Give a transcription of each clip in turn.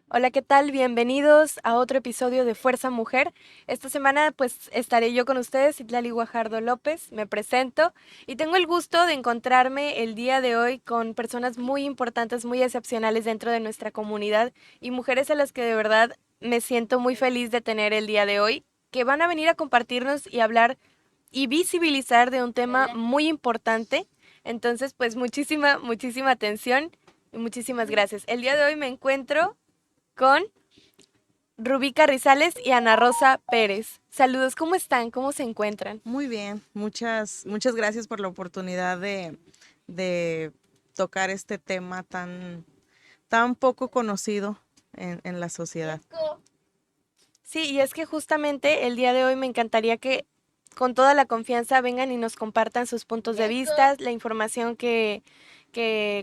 Hola, ¿qué tal? Bienvenidos a otro episodio de Fuerza Mujer. Esta semana pues estaré yo con ustedes, Itlali Guajardo López, me presento y tengo el gusto de encontrarme el día de hoy con personas muy importantes, muy excepcionales dentro de nuestra comunidad y mujeres a las que de verdad me siento muy feliz de tener el día de hoy, que van a venir a compartirnos y hablar y visibilizar de un tema muy importante. Entonces, pues muchísima atención y muchísimas gracias. El día de hoy me encuentro con Rubí Carrizales y Ana Rosa Pérez. Saludos, ¿cómo están? ¿Cómo se encuentran? Muy bien, muchas gracias por la oportunidad de tocar este tema tan poco conocido en la sociedad. Sí, y es que justamente el día de hoy me encantaría que con toda la confianza vengan y nos compartan sus puntos de vista, la información que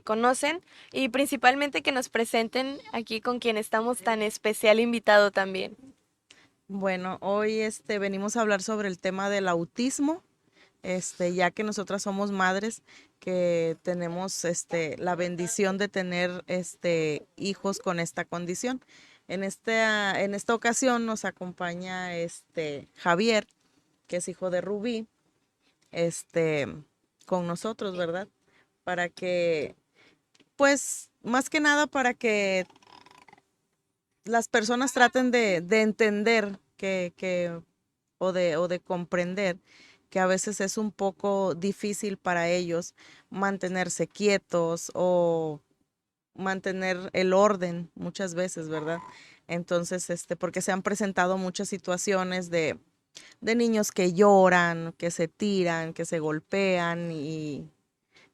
conocen y principalmente que nos presenten aquí con quien estamos tan especial invitado también. Bueno, hoy venimos a hablar sobre el tema del autismo, ya que nosotras somos madres que tenemos la bendición de tener hijos con esta condición. En esta ocasión nos acompaña Javier, que es hijo de Rubí, este, con nosotros, ¿verdad? Para que, pues, más que nada para que las personas traten de entender o de comprender que a veces es un poco difícil para ellos mantenerse quietos o mantener el orden muchas veces, ¿verdad? Entonces, porque se han presentado muchas situaciones de niños que lloran, que se tiran, que se golpean y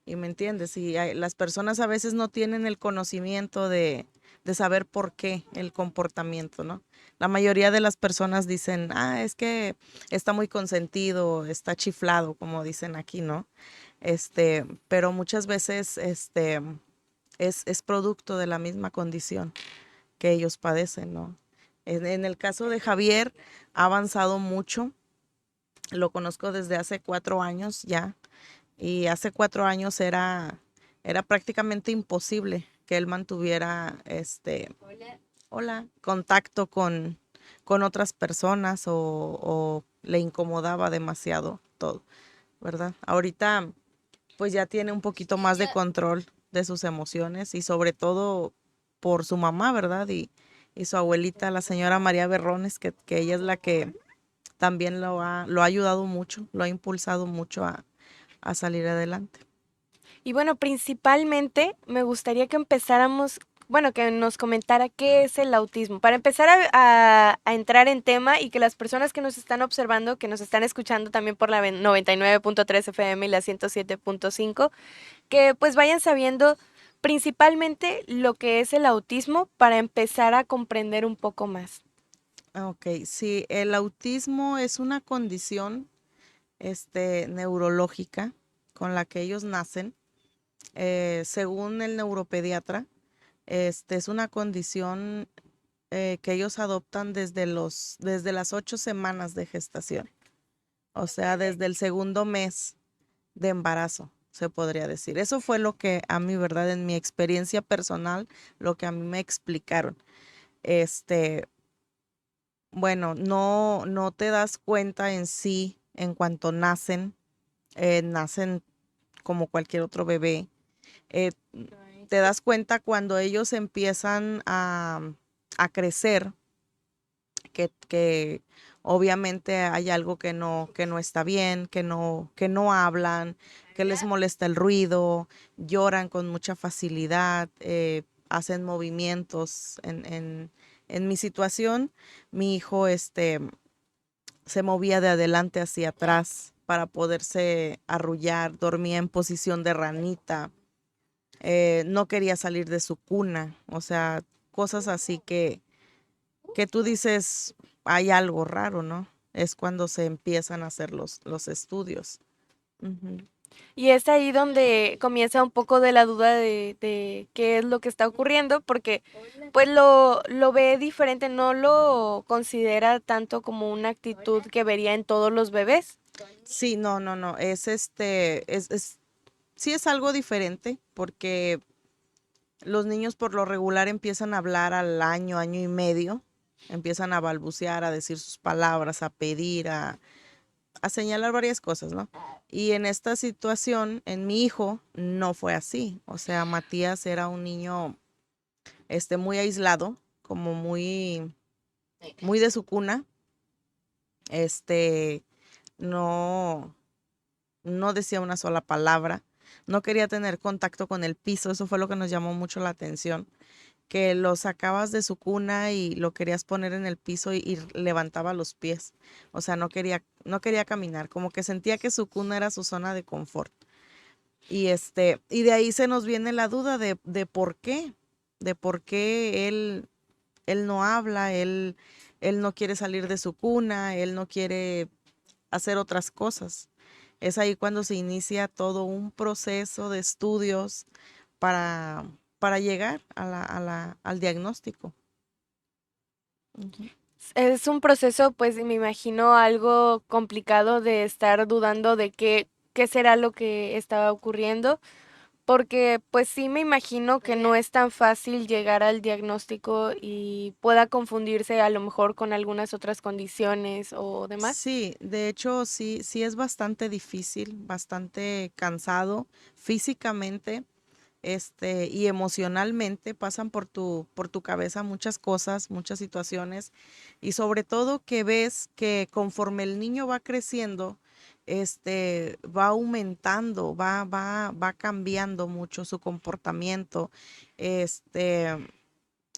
me entiendes, las personas a veces no tienen el conocimiento de saber por qué el comportamiento, ¿no? La mayoría de las personas dicen, es que está muy consentido, está chiflado, como dicen aquí, ¿no? Pero muchas veces es producto de la misma condición que ellos padecen, ¿no? En el caso de Javier, ha avanzado mucho, lo conozco desde hace 4 años ya, y hace 4 años era prácticamente imposible que él mantuviera contacto con otras personas o le incomodaba demasiado todo, ¿verdad? Ahorita pues ya tiene un poquito más de control de sus emociones y sobre todo por su mamá, ¿verdad? Y su abuelita, la señora María Berrones, que ella es la que también lo ha ayudado mucho, lo ha impulsado mucho a salir adelante. Y bueno, principalmente me gustaría que empezáramos, bueno, que nos comentara qué es el autismo, para empezar a entrar en tema y que las personas que nos están observando, que nos están escuchando también por la 99.3 FM y la 107.5, que pues vayan sabiendo principalmente lo que es el autismo para empezar a comprender un poco más. Ok, sí, el autismo es una condición neurológica con la que ellos nacen. Según el neuropediatra, es una condición que ellos adoptan desde las 8 semanas de gestación, o sea, desde el segundo mes de embarazo, se podría decir. Eso fue lo que a mí, ¿verdad? En mi experiencia personal, lo que a mí me explicaron. Este, bueno, no te das cuenta en sí en cuanto nacen como cualquier otro bebé. Eh, Te das cuenta cuando ellos empiezan a crecer, que obviamente hay algo que no está bien, que no hablan, que les molesta el ruido, lloran con mucha facilidad, hacen movimientos. En mi situación, mi hijo se movía de adelante hacia atrás para poderse arrullar, dormía en posición de ranita, no quería salir de su cuna, o sea, cosas así que tú dices, hay algo raro, ¿no? Es cuando se empiezan a hacer los estudios. Ujú. Y es ahí donde comienza un poco de la duda de qué es lo que está ocurriendo, porque pues lo ve diferente, no lo considera tanto como una actitud que vería en todos los bebés. Sí, no, no, no, sí es algo diferente porque Los niños por lo regular empiezan a hablar al año, año y medio, empiezan a balbucear, a decir sus palabras, a pedir, a señalar varias cosas, ¿no? Y en esta situación, en mi hijo, no fue así. O sea, Matías era un niño, muy aislado, como muy de su cuna, este, no, no decía una sola palabra, no quería tener contacto con el piso, eso fue lo que nos llamó mucho la atención, que lo sacabas de su cuna y lo querías poner en el piso y levantaba los pies, o sea, no quería caminar, como que sentía que su cuna era su zona de confort. Y de ahí se nos viene la duda de por qué él no habla, él no quiere salir de su cuna, él no quiere hacer otras cosas. Es ahí cuando se inicia todo un proceso de estudios para llegar al diagnóstico. Ujú. Es un proceso, pues me imagino algo complicado de estar dudando de qué será lo que estaba ocurriendo, porque pues sí me imagino que no es tan fácil llegar al diagnóstico y pueda confundirse a lo mejor con algunas otras condiciones o demás. Sí, de hecho, sí, sí es bastante difícil, bastante cansado físicamente, y emocionalmente pasan por tu cabeza muchas cosas, muchas situaciones, y sobre todo que ves que conforme el niño va creciendo, va aumentando, va cambiando mucho su comportamiento, este,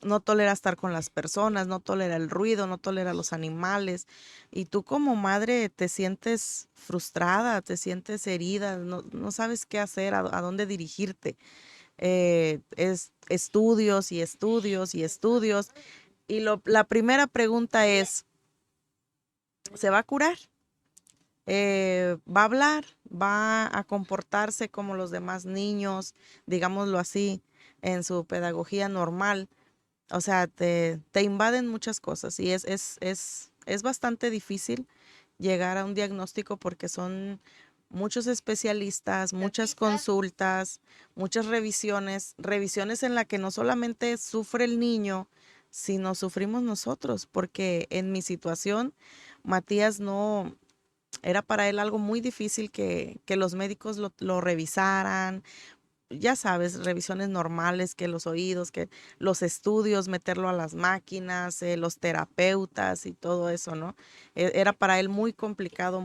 no tolera estar con las personas, no tolera el ruido, no tolera los animales. Y tú como madre te sientes frustrada, te sientes herida, no sabes qué hacer, a dónde dirigirte. Es estudios y estudios y estudios. Y la primera pregunta es, ¿se va a curar? ¿Va a hablar? ¿Va a comportarse como los demás niños, digámoslo así, en su pedagogía normal? O sea, te invaden muchas cosas y es bastante difícil llegar a un diagnóstico porque son muchos especialistas, muchas consultas, muchas revisiones en la que no solamente sufre el niño, sino sufrimos nosotros, porque en mi situación, Matías no, era para él algo muy difícil que los médicos lo revisaran, ya sabes, revisiones normales, que los oídos, que los estudios, meterlo a las máquinas, los terapeutas y todo eso, ¿no? Era para él muy complicado,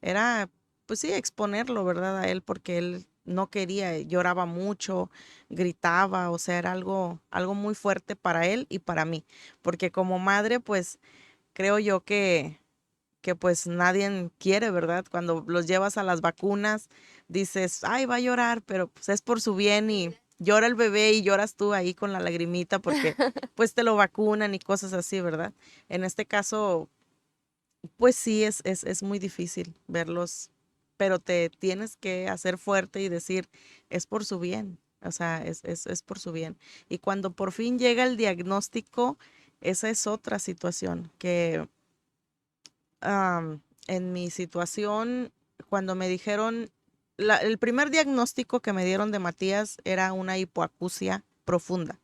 era, pues sí, exponerlo, ¿verdad? A él, porque él no quería, lloraba mucho, gritaba, o sea, era algo muy fuerte para él y para mí, porque como madre, pues creo yo que pues nadie quiere, ¿verdad? Cuando los llevas a las vacunas, dices, ay, va a llorar, pero pues es por su bien y llora el bebé y lloras tú ahí con la lagrimita porque pues te lo vacunan y cosas así, ¿verdad? En este caso, pues sí, es muy difícil verlos, pero te tienes que hacer fuerte y decir, es por su bien, o sea, es por su bien. Y cuando por fin llega el diagnóstico, esa es otra situación que en mi situación, cuando me dijeron, el primer diagnóstico que me dieron de Matías era una hipoacusia profunda,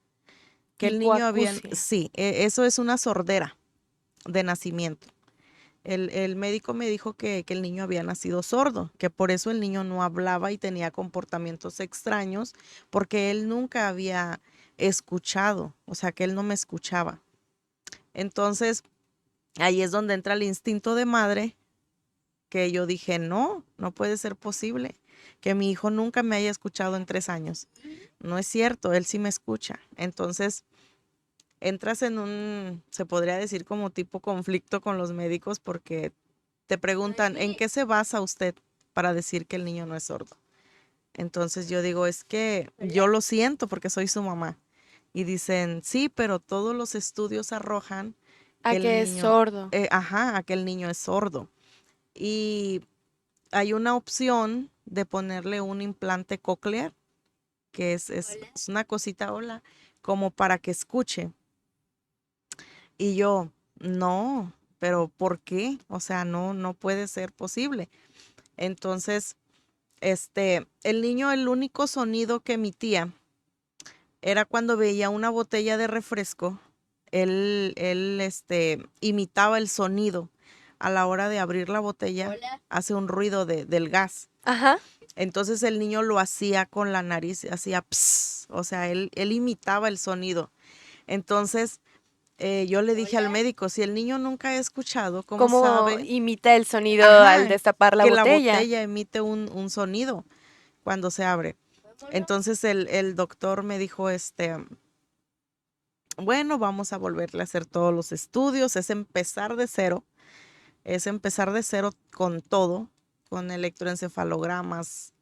que el niño había, Hipoacusia. sí, eso es una sordera de nacimiento. El médico me dijo que el niño había nacido sordo, que por eso el niño no hablaba y tenía comportamientos extraños, porque él nunca había escuchado, o sea, que él no me escuchaba. Entonces, ahí es donde entra el instinto de madre, que yo dije, no, no puede ser posible que mi hijo nunca me haya escuchado en 3 años. No es cierto, él sí me escucha. Entonces, entras en se podría decir como tipo conflicto con los médicos porque te preguntan, ¿en qué se basa usted para decir que el niño no es sordo? Entonces yo digo, es que yo lo siento porque soy su mamá. Y dicen, sí, pero todos los estudios arrojan A que el que es niño, sordo. a que el niño es sordo. Y hay una opción de ponerle un implante coclear, que es una cosita, hola, como para que escuche. Y yo, no, pero ¿por qué? O sea, no puede ser posible. Entonces, el niño, el único sonido que emitía era cuando veía una botella de refresco, él imitaba el sonido. A la hora de abrir la botella, hace un ruido del gas. Ajá. Entonces el niño lo hacía con la nariz, hacía pss, o sea, él imitaba el sonido. Entonces yo le dije al médico, si el niño nunca ha escuchado, ¿cómo ¿Cómo sabe? imita el sonido al Ajá, destapar la que la botella? botella emite un sonido cuando se abre. Entonces el doctor me dijo, bueno, vamos a volverle a hacer todos los estudios, es empezar de cero con todo, con electroencefalogramas,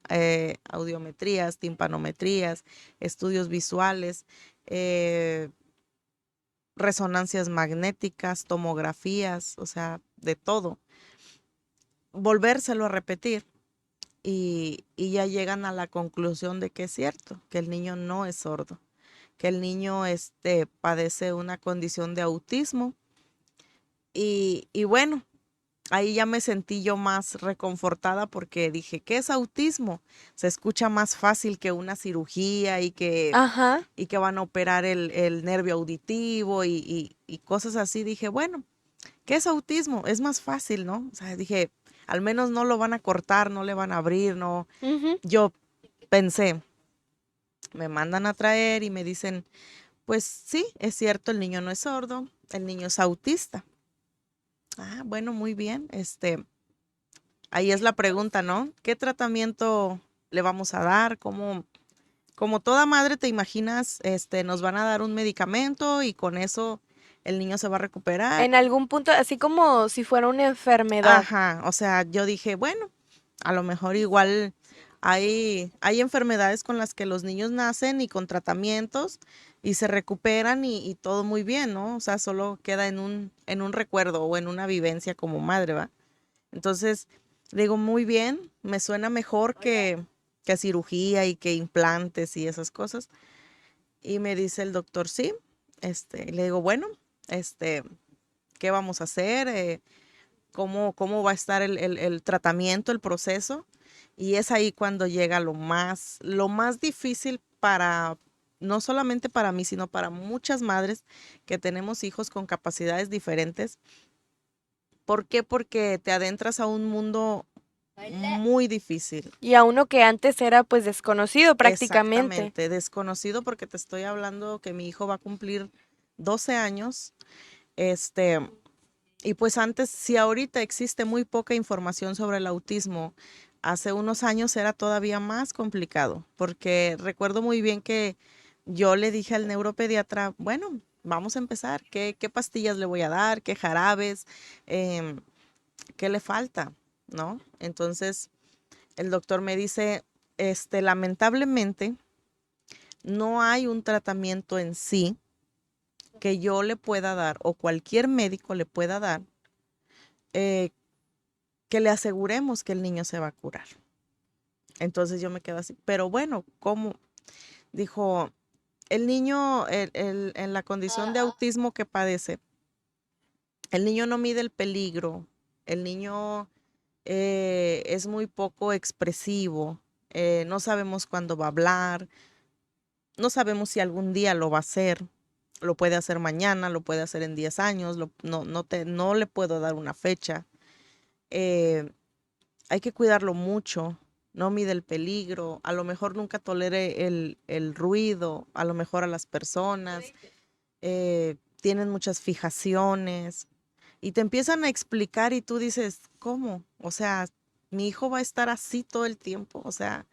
audiometrías, timpanometrías, estudios visuales, eh, resonancias magnéticas, tomografías, o sea, de todo. Volvérselo a repetir y ya llegan a la conclusión de que es cierto, que el niño no es sordo, que el niño padece una condición de autismo y bueno, ahí ya me sentí yo más reconfortada porque dije, ¿qué es autismo? Se escucha más fácil que una cirugía Ajá. y que van a operar el nervio auditivo y cosas así. Dije, bueno, ¿qué es autismo? Es más fácil, ¿no? O sea, dije, al menos no lo van a cortar, no le van a abrir, no. Ujú. Yo pensé, me mandan a traer y me dicen, pues sí, es cierto, el niño no es sordo, el niño es autista. Ah, bueno, muy bien. Ahí es la pregunta, ¿no? ¿Qué tratamiento le vamos a dar? Como toda madre te imaginas, nos van a dar un medicamento y con eso el niño se va a recuperar. En algún punto, así como si fuera una enfermedad. Ajá, o sea, yo dije, bueno, a lo mejor igual hay enfermedades con las que los niños nacen y con tratamientos y se recuperan y todo muy bien, ¿no? O sea, solo queda en un recuerdo o en una vivencia como madre, ¿va? Entonces, digo, muy bien, me suena mejor que cirugía y que implantes y esas cosas. Y me dice el doctor, sí, le digo, bueno, este, ¿qué vamos a hacer? ¿Cómo va a estar el tratamiento, el proceso? Y es ahí cuando llega lo más difícil para, no solamente para mí, sino para muchas madres que tenemos hijos con capacidades diferentes. ¿Por qué? Porque te adentras a un mundo muy difícil. Y a uno que antes era pues desconocido prácticamente. Exactamente, desconocido porque te estoy hablando que mi hijo va a cumplir 12 años. Este, y pues antes, si ahorita existe muy poca información sobre el autismo, hace unos años era todavía más complicado, porque recuerdo muy bien que yo le dije al neuropediatra, bueno, vamos a empezar, ¿qué pastillas le voy a dar? ¿Qué jarabes? Em, ¿Qué le falta? ¿No? Entonces, el doctor me dice, lamentablemente, no hay un tratamiento en sí que yo le pueda dar o cualquier médico le pueda dar eh, que le aseguremos que el niño se va a curar. Entonces yo me quedo así, pero bueno, ¿cómo? Dijo, el niño en la condición de autismo que padece, el niño no mide el peligro, el niño es muy poco expresivo, no sabemos cuándo va a hablar, no sabemos si algún día lo va a hacer, lo puede hacer mañana, lo puede hacer en 10 años, no le puedo dar una fecha. Eh, Hay que cuidarlo mucho, no mide el peligro, a lo mejor nunca tolere el ruido, a lo mejor a las personas, tienen muchas fijaciones y te empiezan a explicar y tú dices, ¿cómo? O sea, mi hijo va a estar así todo el tiempo, o sea,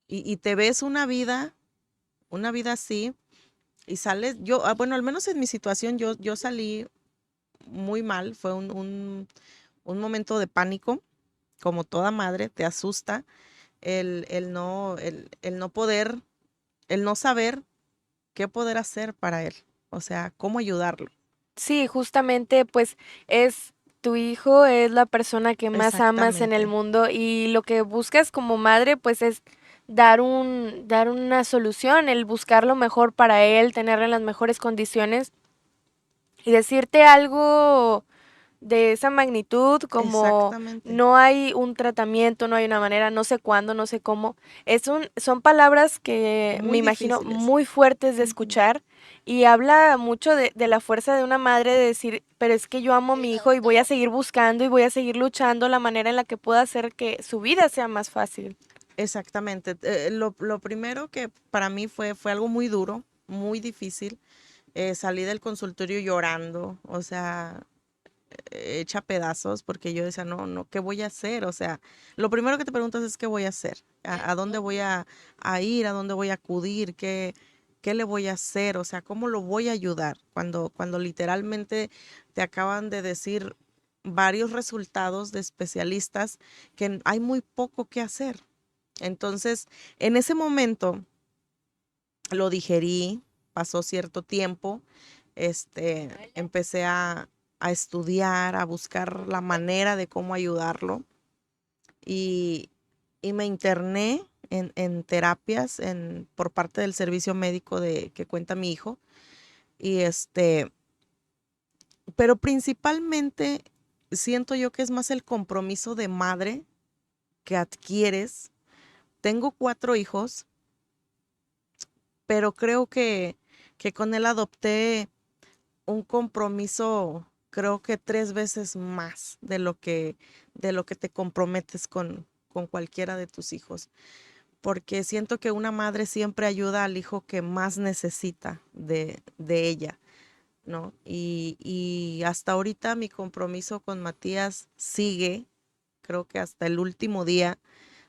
y te ves una vida así y sales, bueno, al menos en mi situación yo salí muy mal, fue un momento de pánico, como toda madre, te asusta el no poder, el no saber qué poder hacer para él, o sea, cómo ayudarlo. Sí, justamente pues es tu hijo, es la persona que más amas en el Exactamente, mundo y lo que buscas como madre pues es dar una solución, el buscar lo mejor para él, tenerlo en las mejores condiciones y decirte algo de esa magnitud, como Exactamente. no hay un tratamiento, no hay una manera, no sé cuándo, no sé cómo. Son palabras que me Muy imagino difíciles. muy fuertes de Ujú. escuchar y habla mucho de la fuerza de una madre de decir, pero es que yo amo a mi hijo y voy a seguir buscando y voy a seguir luchando la manera en la que pueda hacer que su vida sea más fácil. Exactamente. Lo primero que para mí fue algo muy duro, muy difícil. Salí del consultorio llorando, o sea, hecha pedazos, porque yo decía, no, no, ¿qué voy a hacer? O sea, lo primero que te preguntas es qué voy a hacer, a dónde voy a ir, a dónde voy a acudir, qué le voy a hacer, o sea, cómo lo voy a ayudar, cuando literalmente te acaban de decir varios resultados de especialistas que hay muy poco que hacer. Entonces, en ese momento lo digerí, pasó cierto tiempo, empecé a estudiar, a buscar la manera de cómo ayudarlo y, y me interné en terapias por parte del servicio médico que cuenta mi hijo. Y pero principalmente siento yo que es más el compromiso de madre que adquieres. Tengo 4 hijos, pero creo que con él adopté un compromiso, creo que 3 veces más de lo que te comprometes con cualquiera de tus hijos. Porque siento que una madre siempre ayuda al hijo que más necesita de ella, ¿no? Y hasta ahorita mi compromiso con Matías sigue, creo que hasta el último día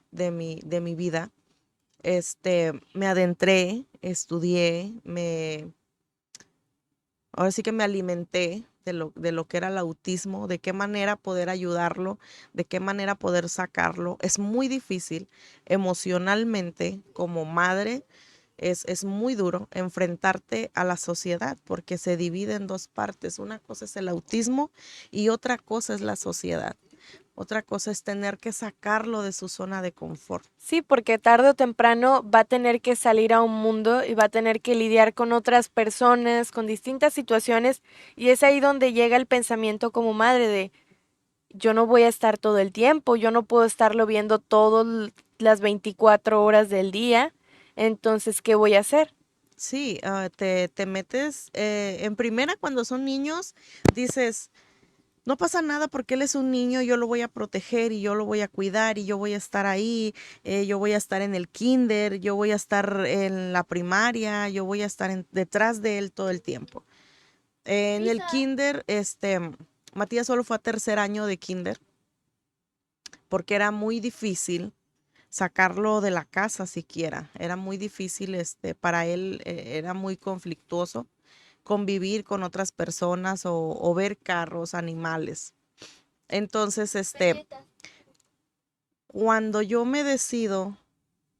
de mi vida. Me adentré, estudié, ahora sí que me alimenté de lo que era el autismo, de qué manera poder ayudarlo, de qué manera poder sacarlo. Es muy difícil emocionalmente como madre, es muy duro enfrentarte a la sociedad porque se divide en dos partes. Una cosa es el autismo y otra cosa es la sociedad. Otra cosa es tener que sacarlo de su zona de confort. Sí, porque tarde o temprano va a tener que salir a un mundo y va a tener que lidiar con otras personas, con distintas situaciones, y es ahí donde llega el pensamiento como madre de yo no voy a estar todo el tiempo, yo no puedo estarlo viendo todas las 24 horas del día, entonces, ¿qué voy a hacer? Sí, te metes en primera cuando son niños, dices, no pasa nada porque él es un niño, yo lo voy a proteger y yo lo voy a cuidar y yo voy a estar ahí, yo voy a estar en el kinder, yo voy a estar en la primaria, yo voy a estar detrás de él todo el tiempo. En el kinder, Matías solo fue a tercer año de kinder porque era muy difícil sacarlo de la casa siquiera. Era muy difícil, para él era muy conflictuoso convivir con otras personas o ver carros, animales. Entonces, cuando yo me decido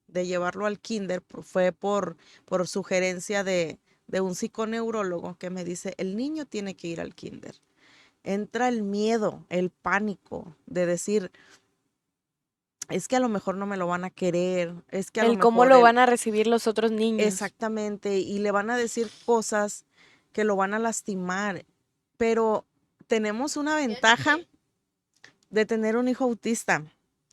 de llevarlo al kinder, fue por sugerencia de un psiconeurólogo que me dice, el niño tiene que ir al kinder. Entra el miedo, el pánico de decir, es que a lo mejor no me lo van a querer, es que a lo El cómo mejor lo él, van a recibir los otros niños. exactamente, y le van a decir cosas que lo van a lastimar, pero tenemos una ventaja de tener un hijo autista.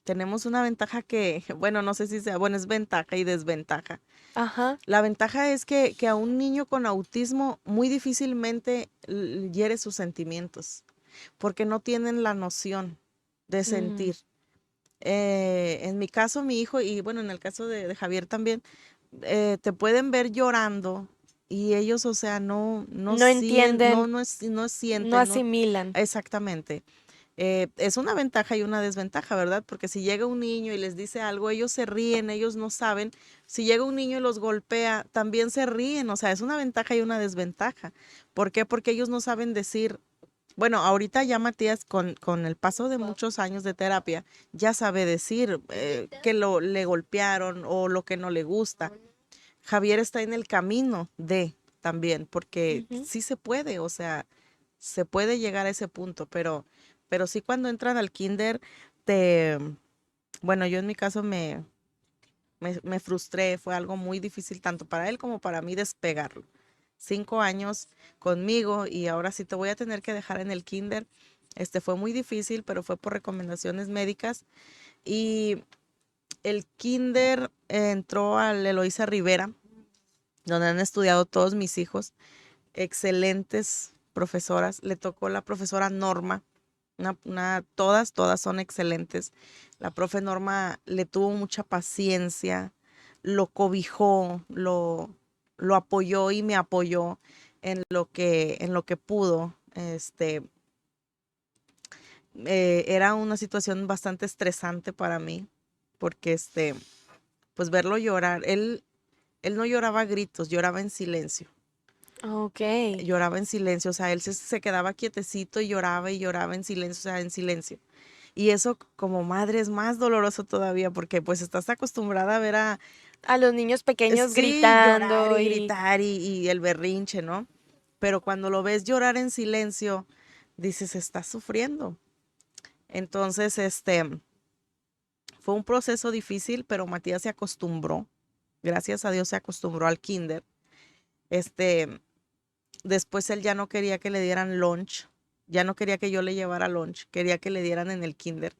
Tenemos una ventaja que, bueno, no sé si sea, bueno, es ventaja y desventaja. Ajá. La ventaja es que a un niño con autismo muy difícilmente hiere sus sentimientos, porque no tienen la noción de Mm. sentir. En mi caso, mi hijo, y bueno, en el caso de Javier también, te pueden ver llorando y ellos, o sea, no No sienten, entienden, no no sienten, no, asimilan. exactamente. Es una ventaja y una desventaja, ¿verdad? Porque si llega un niño y les dice algo, ellos se ríen, ellos no saben. Si llega un niño y los golpea, también se ríen. O sea, es una ventaja y una desventaja. ¿Por qué? Porque ellos no saben decir, bueno, ahorita ya Matías, con el paso de muchos años de terapia, ya sabe decir que le golpearon o lo que no le gusta. Javier está en el camino de también, porque Ujú. sí se puede, o sea, se puede llegar a ese punto, pero sí cuando entran al kinder, te, bueno, yo en mi caso me frustré, fue algo muy difícil tanto para él como para mí despegarlo. 5 años conmigo y ahora sí te voy a tener que dejar en el kinder. Fue muy difícil, pero fue por recomendaciones médicas. Y el kinder entró al Eloísa Rivera, donde han estudiado todos mis hijos, excelentes profesoras. Le tocó la profesora Norma, todas son excelentes. La profe Norma le tuvo mucha paciencia, lo cobijó, lo apoyó y me apoyó en lo que pudo. Era una situación bastante estresante para mí, porque pues verlo llorar, él no lloraba a gritos, lloraba en silencio. Ok. Lloraba en silencio, o sea, él se quedaba quietecito y lloraba en silencio, o sea, en silencio. Y eso como madre es más doloroso todavía porque pues estás acostumbrada a ver A los niños pequeños sí, llorar gritando y y gritar y el berrinche, ¿no? Pero cuando lo ves llorar en silencio, dices, estás sufriendo. Entonces, fue un proceso difícil, pero Matías se acostumbró. Gracias a Dios se acostumbró al kinder. Este, Después él ya no quería que le dieran lunch, ya no quería que yo le llevara lunch, quería que le dieran en el kinder,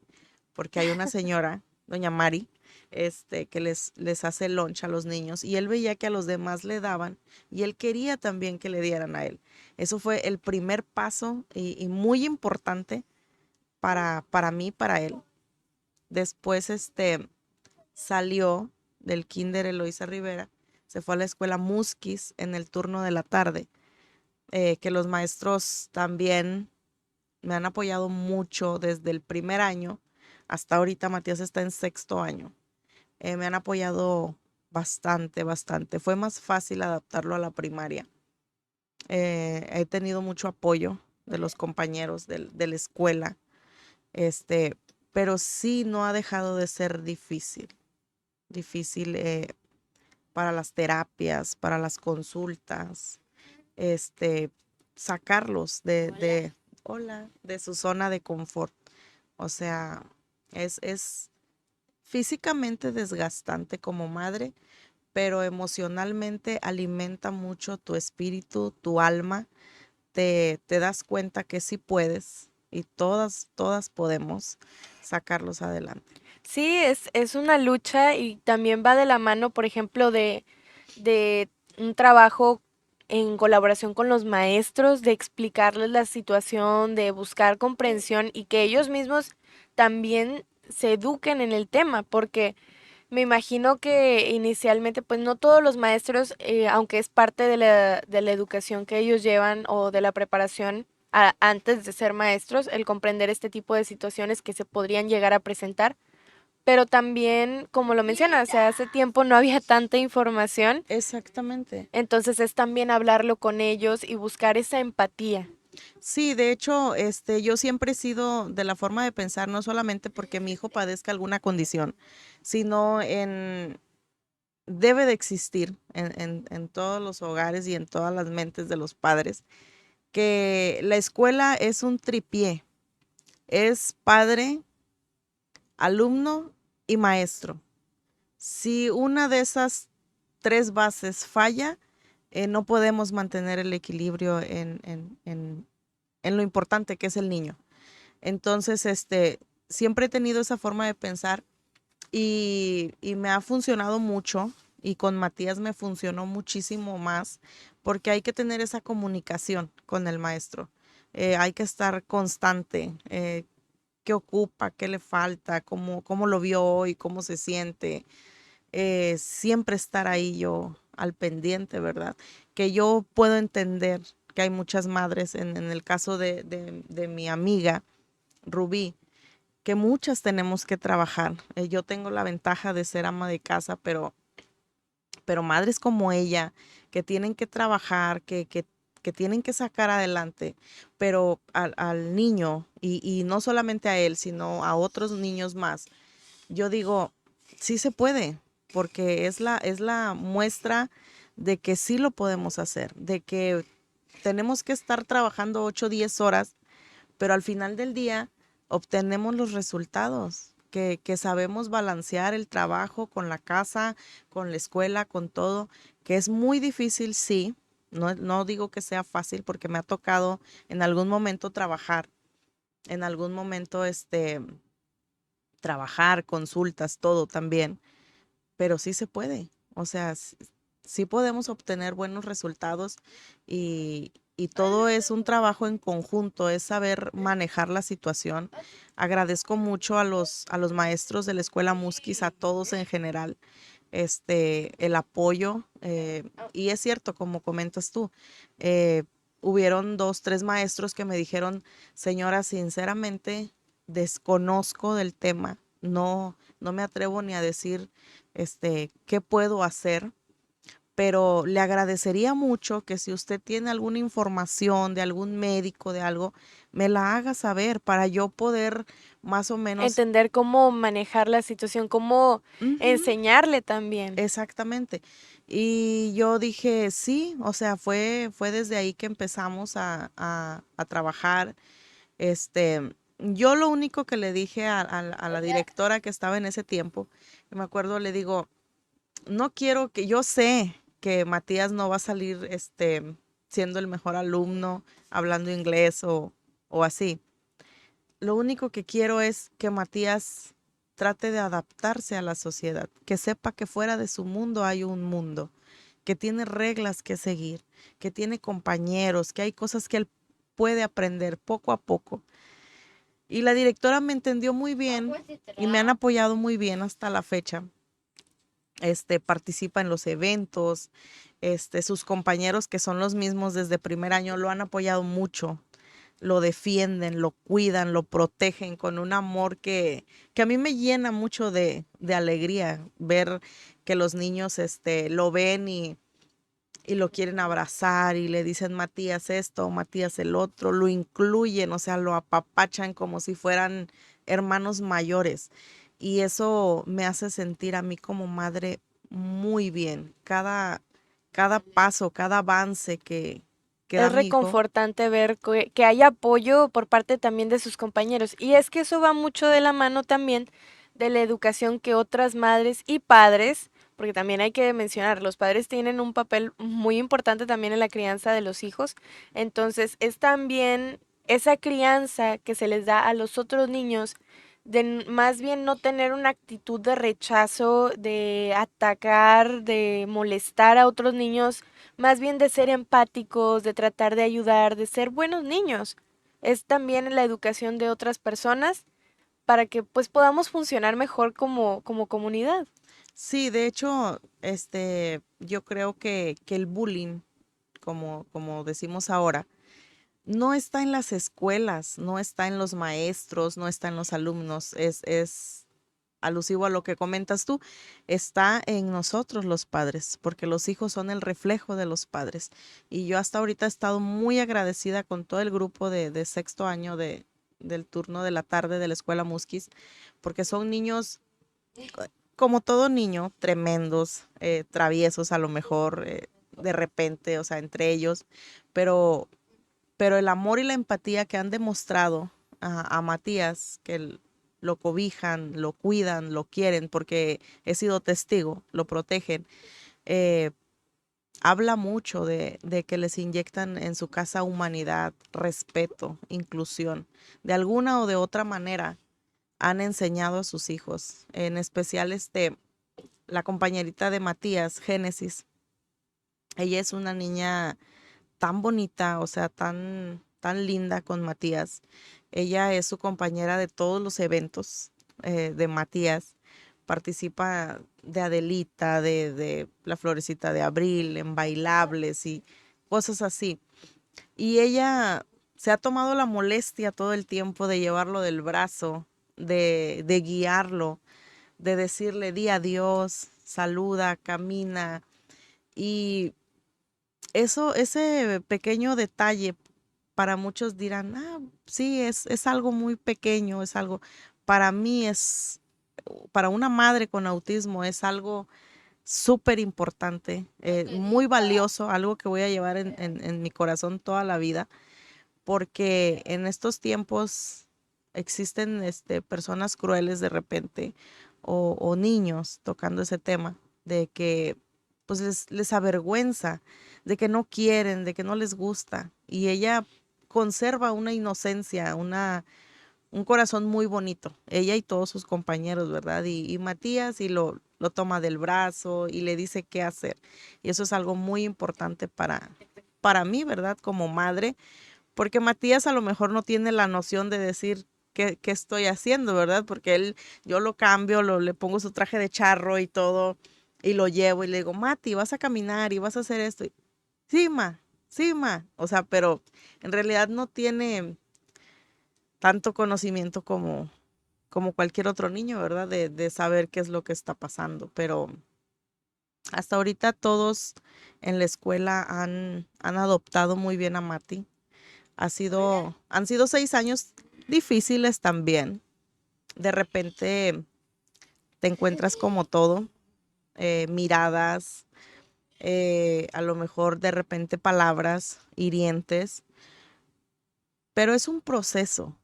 porque hay una señora, doña Mari, que les hace lunch a los niños y él veía que a los demás le daban y él quería también que le dieran a él. Eso fue el primer paso y muy importante para mí, para él. Después, salió del kinder Eloísa Rivera, se fue a la escuela Musquis en el turno de la tarde, que los maestros también me han apoyado mucho desde el primer año hasta ahorita. Matías está en sexto año. Me han apoyado bastante, bastante. Fue más fácil adaptarlo a la primaria. He tenido mucho apoyo de los compañeros de la escuela, este, pero sí no ha dejado de ser difícil, difícil para las terapias, para las consultas, este, sacarlos hola, de su zona de confort. O sea, es físicamente desgastante como madre, pero emocionalmente alimenta mucho tu espíritu, tu alma. Te das cuenta que sí puedes y todas podemos sacarlos adelante. sí, es una lucha y también va de la mano, por ejemplo, de un trabajo en colaboración con los maestros, de explicarles la situación, de buscar comprensión y que ellos mismos también se eduquen en el tema, porque me imagino que inicialmente, pues no todos los maestros, aunque es parte de la educación que ellos llevan o de la preparación antes de ser maestros, el comprender este tipo de situaciones que se podrían llegar a presentar, pero también, como lo mencionas, o sea, hace tiempo no había tanta información, Exactamente. entonces es también hablarlo con ellos y buscar esa empatía. Sí, de hecho, yo siempre he sido de la forma de pensar, no solamente porque mi hijo padezca alguna condición, sino debe de existir en todos los hogares y en todas las mentes de los padres, que la escuela es un tripié, es padre, alumno y maestro. Si una de esas tres bases falla, no podemos mantener el equilibrio en lo importante que es el niño. Entonces, siempre he tenido esa forma de pensar y me ha funcionado mucho y con Matías me funcionó muchísimo más porque hay que tener esa comunicación con el maestro. Hay que estar constante. ¿Qué ocupa? ¿Qué le falta? ¿Cómo lo vio hoy? ¿Cómo se siente? Siempre estar ahí yo al pendiente, ¿verdad? Que yo puedo entender que hay muchas madres, en el caso de mi amiga Rubí, que muchas tenemos que trabajar. Yo tengo la ventaja de ser ama de casa, pero madres como ella, que tienen que trabajar, que tienen que sacar adelante, pero al niño, y no solamente a él, sino a otros niños más, yo digo, sí se puede, porque es la muestra de que sí lo podemos hacer, de que tenemos que estar trabajando 8 o 10 horas, pero al final del día obtenemos los resultados, que sabemos balancear el trabajo con la casa, con la escuela, con todo, que es muy difícil, sí. No digo que sea fácil porque me ha tocado en algún momento trabajar en algún momento, trabajar, consultas, todo también, pero sí se puede. O sea, sí podemos obtener buenos resultados y todo es un trabajo en conjunto, es saber manejar la situación. Agradezco mucho a los maestros de la escuela Musquis, a todos en general, el apoyo. Y es cierto, como comentas tú, eh, hubieron dos, tres maestros que me dijeron, señora, sinceramente, desconozco del tema, no me atrevo ni a decir, qué puedo hacer, pero le agradecería mucho que si usted tiene alguna información de algún médico, de algo, me la haga saber para yo poder más o menos. Entender cómo manejar la situación, cómo Ujú. enseñarle también. Exactamente. Y yo dije, sí, o sea, fue desde ahí que empezamos a trabajar. Yo lo único que le dije a la directora que estaba en ese tiempo, me acuerdo, le digo, no quiero que, yo sé que Matías no va a salir, siendo el mejor alumno, hablando inglés o así. Lo único que quiero es que Matías trate de adaptarse a la sociedad, que sepa que fuera de su mundo hay un mundo, que tiene reglas que seguir, que tiene compañeros, que hay cosas que él puede aprender poco a poco. Y la directora me entendió muy bien y me han apoyado muy bien hasta la fecha. Participa en los eventos, sus compañeros que son los mismos desde primer año lo han apoyado mucho, lo defienden, lo cuidan, lo protegen con un amor que a mí me llena mucho de alegría ver que los niños, lo ven y lo quieren abrazar y le dicen Matías esto, Matías el otro, lo incluyen, o sea, lo apapachan como si fueran hermanos mayores. Y eso me hace sentir a mí como madre muy bien. Cada paso, cada avance que da Es mi hijo. reconfortante ver que hay apoyo por parte también de sus compañeros. Y es que eso va mucho de la mano también de la educación que otras madres y padres, porque también hay que mencionar, los padres tienen un papel muy importante también en la crianza de los hijos. Entonces, es también esa crianza que se les da a los otros niños de más bien no tener una actitud de rechazo, de atacar, de molestar a otros niños, más bien de ser empáticos, de tratar de ayudar, de ser buenos niños. Es también la educación de otras personas para que pues podamos funcionar mejor como comunidad. Sí, de hecho, yo creo que el bullying, como decimos ahora, no está en las escuelas, no está en los maestros, no está en los alumnos, es alusivo a lo que comentas tú, está en nosotros los padres, porque los hijos son el reflejo de los padres. Y yo hasta ahorita he estado muy agradecida con todo el grupo de sexto año del turno de la tarde de la escuela Musquis, porque son niños, como todo niño, tremendos, traviesos a lo mejor, de repente, o sea, entre ellos, pero el amor y la empatía que han demostrado a Matías, que lo cobijan, lo cuidan, lo quieren, porque he sido testigo, lo protegen, eh, habla mucho de que les inyectan en su casa humanidad, respeto, inclusión. De alguna o de otra manera han enseñado a sus hijos, en especial la compañerita de Matías, Génesis. Ella es una niña tan bonita, o sea, tan linda con Matías. Ella es su compañera de todos los eventos, de Matías. Participa de Adelita, de la Florecita de Abril, en bailables y cosas así. Y ella se ha tomado la molestia todo el tiempo de llevarlo del brazo, de guiarlo, de decirle di adiós, saluda, camina. Y ese pequeño detalle, para muchos dirán, ah, sí, es algo muy pequeño, es algo, para mí para una madre con autismo es algo súper importante, muy valioso, algo que voy a llevar en mi corazón toda la vida, porque en estos tiempos existen, personas crueles de repente o niños tocando ese tema de que pues les avergüenza, de que no quieren, de que no les gusta y ella conserva una inocencia, un corazón muy bonito, ella y todos sus compañeros, ¿verdad? Y Matías y lo toma del brazo y le dice qué hacer. Y eso es algo muy importante para mí, ¿verdad? Como madre, porque Matías a lo mejor no tiene la noción de decir qué estoy haciendo, ¿verdad? Porque yo lo cambio, le pongo su traje de charro y todo, y lo llevo y le digo, Mati, vas a caminar y vas a hacer esto. Sí, ma, sí, ma. O sea, pero en realidad no tiene tanto conocimiento como cualquier otro niño, ¿verdad? De saber qué es lo que está pasando. Pero hasta ahorita todos en la escuela han adoptado muy bien a Mati. Han sido 6 años difíciles también. De repente te encuentras como todo, miradas, a lo mejor de repente palabras hirientes, pero es un proceso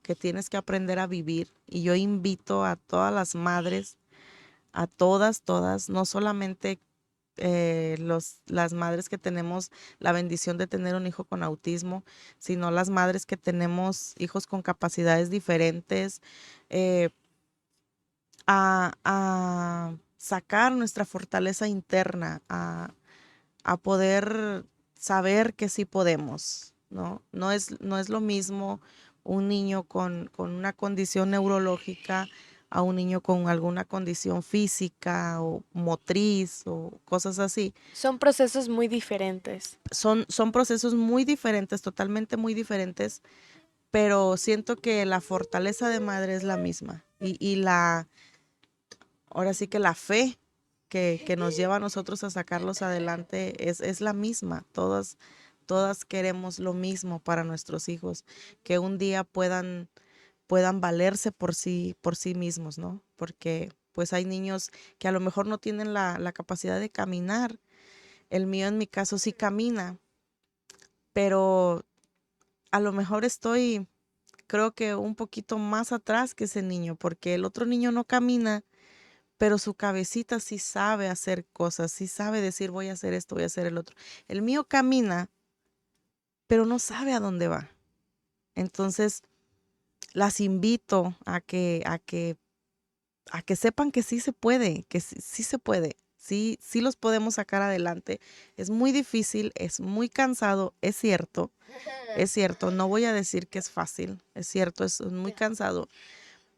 que tienes que aprender a vivir. Y yo invito a todas las madres, a todas, no solamente las madres que tenemos la bendición de tener un hijo con autismo, sino las madres que tenemos hijos con capacidades diferentes, eh, a sacar nuestra fortaleza interna, a poder saber que sí podemos, ¿no? No es lo mismo un niño con una condición neurológica a un niño con alguna condición física o motriz o cosas así. Son procesos muy diferentes. Son procesos muy diferentes, totalmente muy diferentes, pero siento que la fortaleza de madre es la misma ahora sí que la fe que nos lleva a nosotros a sacarlos adelante es la misma. Todas queremos lo mismo para nuestros hijos, que un día puedan valerse por sí mismos, ¿no? Porque pues hay niños que a lo mejor no tienen la capacidad de caminar. El mío en mi caso sí camina, pero a lo mejor creo que un poquito más atrás que ese niño, porque el otro niño no camina, pero su cabecita sí sabe hacer cosas, sí sabe decir voy a hacer esto, voy a hacer el otro. El mío camina, pero no sabe a dónde va. Entonces, las invito a que sepan que sí se puede, que sí se puede. Sí los podemos sacar adelante. Es muy difícil, es muy cansado, es cierto, no voy a decir que es fácil, es cierto, es muy cansado,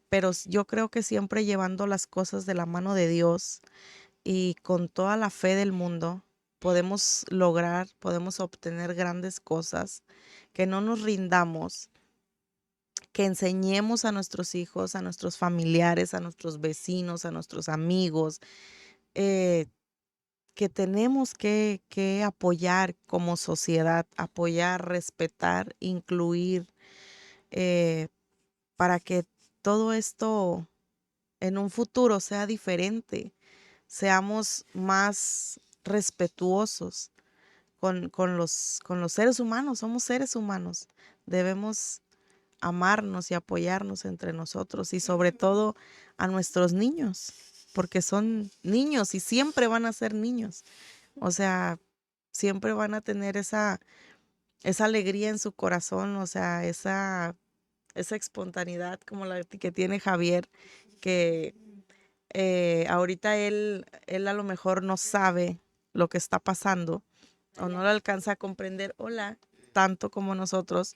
pero yo creo que siempre llevando las cosas de la mano de Dios y con toda la fe del mundo podemos obtener grandes cosas, que no nos rindamos, que enseñemos a nuestros hijos, a nuestros familiares, a nuestros vecinos, a nuestros amigos, eh, que tenemos que apoyar como sociedad, apoyar, respetar, incluir, eh, para que todo esto en un futuro sea diferente, seamos más respetuosos con los seres humanos, somos seres humanos, debemos amarnos y apoyarnos entre nosotros y sobre todo a nuestros niños, porque son niños y siempre van a ser niños, o sea, siempre van a tener esa alegría en su corazón, o sea, esa espontaneidad como la que tiene Javier, que ahorita él a lo mejor no sabe lo que está pasando o no lo alcanza a comprender, hola, tanto como nosotros,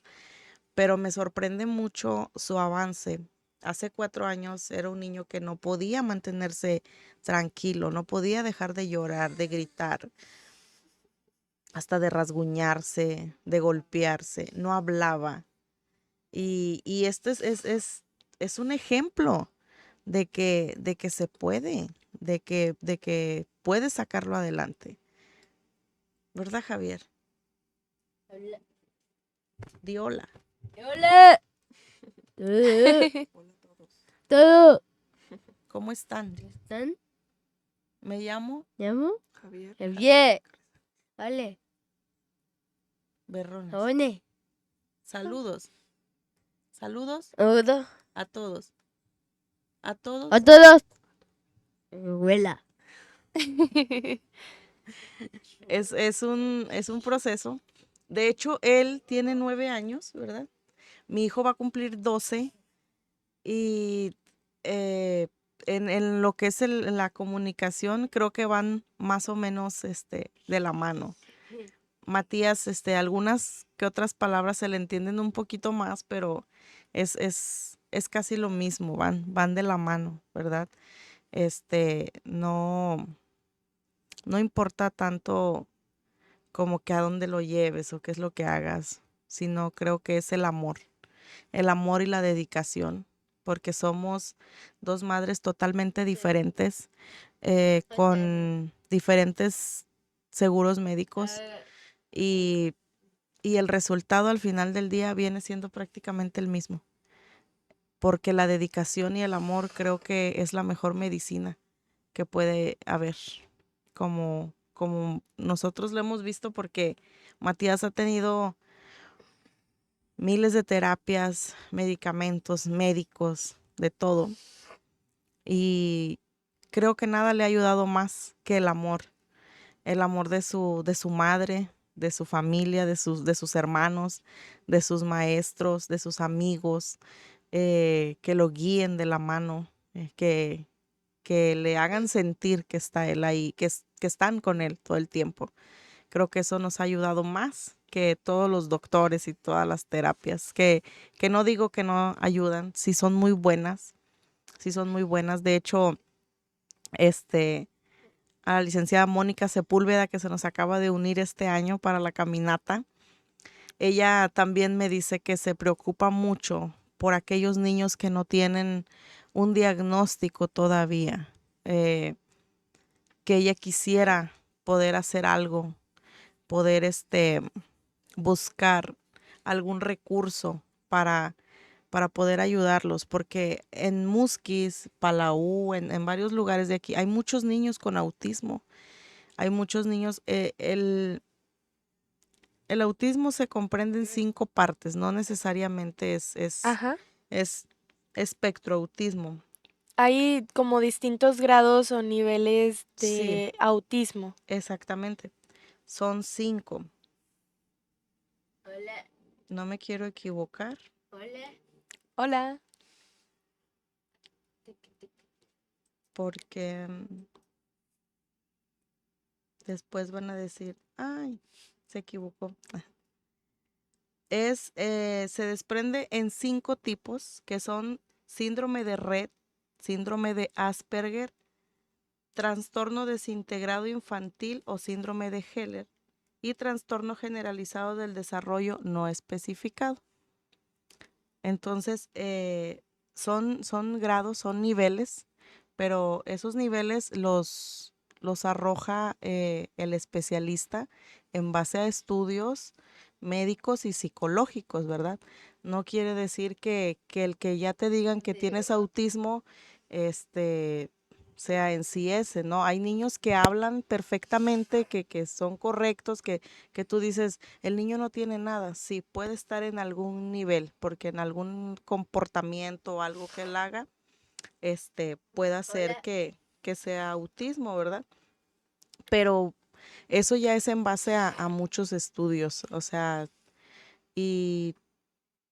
pero me sorprende mucho su avance. Hace 4 años era un niño que no podía mantenerse tranquilo, no podía dejar de llorar, de gritar, hasta de rasguñarse, de golpearse, no hablaba. Y esto es un ejemplo de que se puede, de que puedes sacarlo adelante. ¿Verdad, Javier? Hola. Di hola. Hola. Todo. Hola a todos. Todo. ¿Cómo están? ¿Están? Me llamo ¿Llamo? Javier Javier. Vale. Berrones. ¿Dónde? Saludos. Saludos Hola. a todos. A todos. A todos. Abuela. Es un proceso. De hecho, él tiene 9 años, ¿verdad? Mi hijo va a cumplir 12 y en lo que es la comunicación, creo que van más o menos de la mano. Matías, algunas que otras palabras se le entienden un poquito más, pero es casi lo mismo, van de la mano, ¿verdad? No, no importa tanto como que a dónde lo lleves o qué es lo que hagas, sino creo que es el amor y la dedicación, porque somos dos madres totalmente diferentes, con diferentes seguros médicos y, y el resultado al final del día viene siendo prácticamente el mismo, porque la dedicación y el amor creo que es la mejor medicina que puede haber, como nosotros lo hemos visto, porque Matías ha tenido miles de terapias, medicamentos, médicos, de todo. Y creo que nada le ha ayudado más que el amor de su madre, de su familia, de sus hermanos, de sus maestros, de sus amigos, que lo guíen de la mano, que le hagan sentir que está él ahí, que están con él todo el tiempo. Creo que eso nos ha ayudado más que todos los doctores y todas las terapias, que no digo que no ayudan, sí son muy buenas, sí son muy buenas. De hecho, este, a la licenciada Mónica Sepúlveda, que se nos acaba de unir este año para la caminata, ella también me dice que se preocupa mucho por aquellos niños que no tienen un diagnóstico todavía, eh, que ella quisiera poder hacer algo, poder buscar algún recurso para poder ayudarlos, porque en Musquis, Palau, en varios lugares de aquí, hay muchos niños con autismo. Hay muchos niños, el autismo se comprende en 5 partes, no necesariamente Ajá. es espectro autismo. Hay como distintos grados o niveles Sí, de autismo. exactamente. Son 5. Hola, No me quiero equivocar hola. Hola. porque después van a decir, ay, se equivocó. Se desprende en 5 tipos, que son síndrome de Rett, síndrome de Asperger, trastorno desintegrado infantil o síndrome de Heller y trastorno generalizado del desarrollo no especificado. Entonces, son grados, son niveles, pero esos niveles los arroja el especialista en base a estudios médicos y psicológicos, ¿verdad? No quiere decir que el que ya te digan que tienes autismo, este, sea en sí ese, ¿no? Hay niños que hablan perfectamente, que son correctos, que tú dices, el niño no tiene nada. Sí, puede estar en algún nivel, porque en algún comportamiento o algo que él haga, pueda ser Hola. que sea autismo, ¿verdad? Pero eso ya es en base a muchos estudios, o sea, y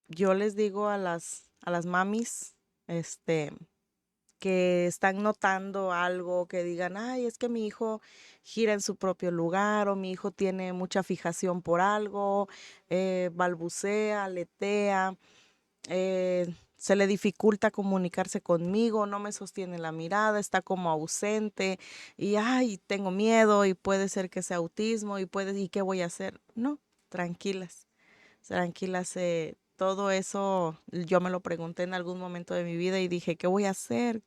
yo les digo a las mamis, que están notando algo, que digan, ay, es que mi hijo gira en su propio lugar o mi hijo tiene mucha fijación por algo, balbucea, aletea, se le dificulta comunicarse conmigo, no me sostiene la mirada, está como ausente y, ay, tengo miedo y puede ser que sea autismo ¿y qué voy a hacer? No, tranquilas, tranquilas. Todo eso yo me lo pregunté en algún momento de mi vida y dije, ¿qué voy a hacer?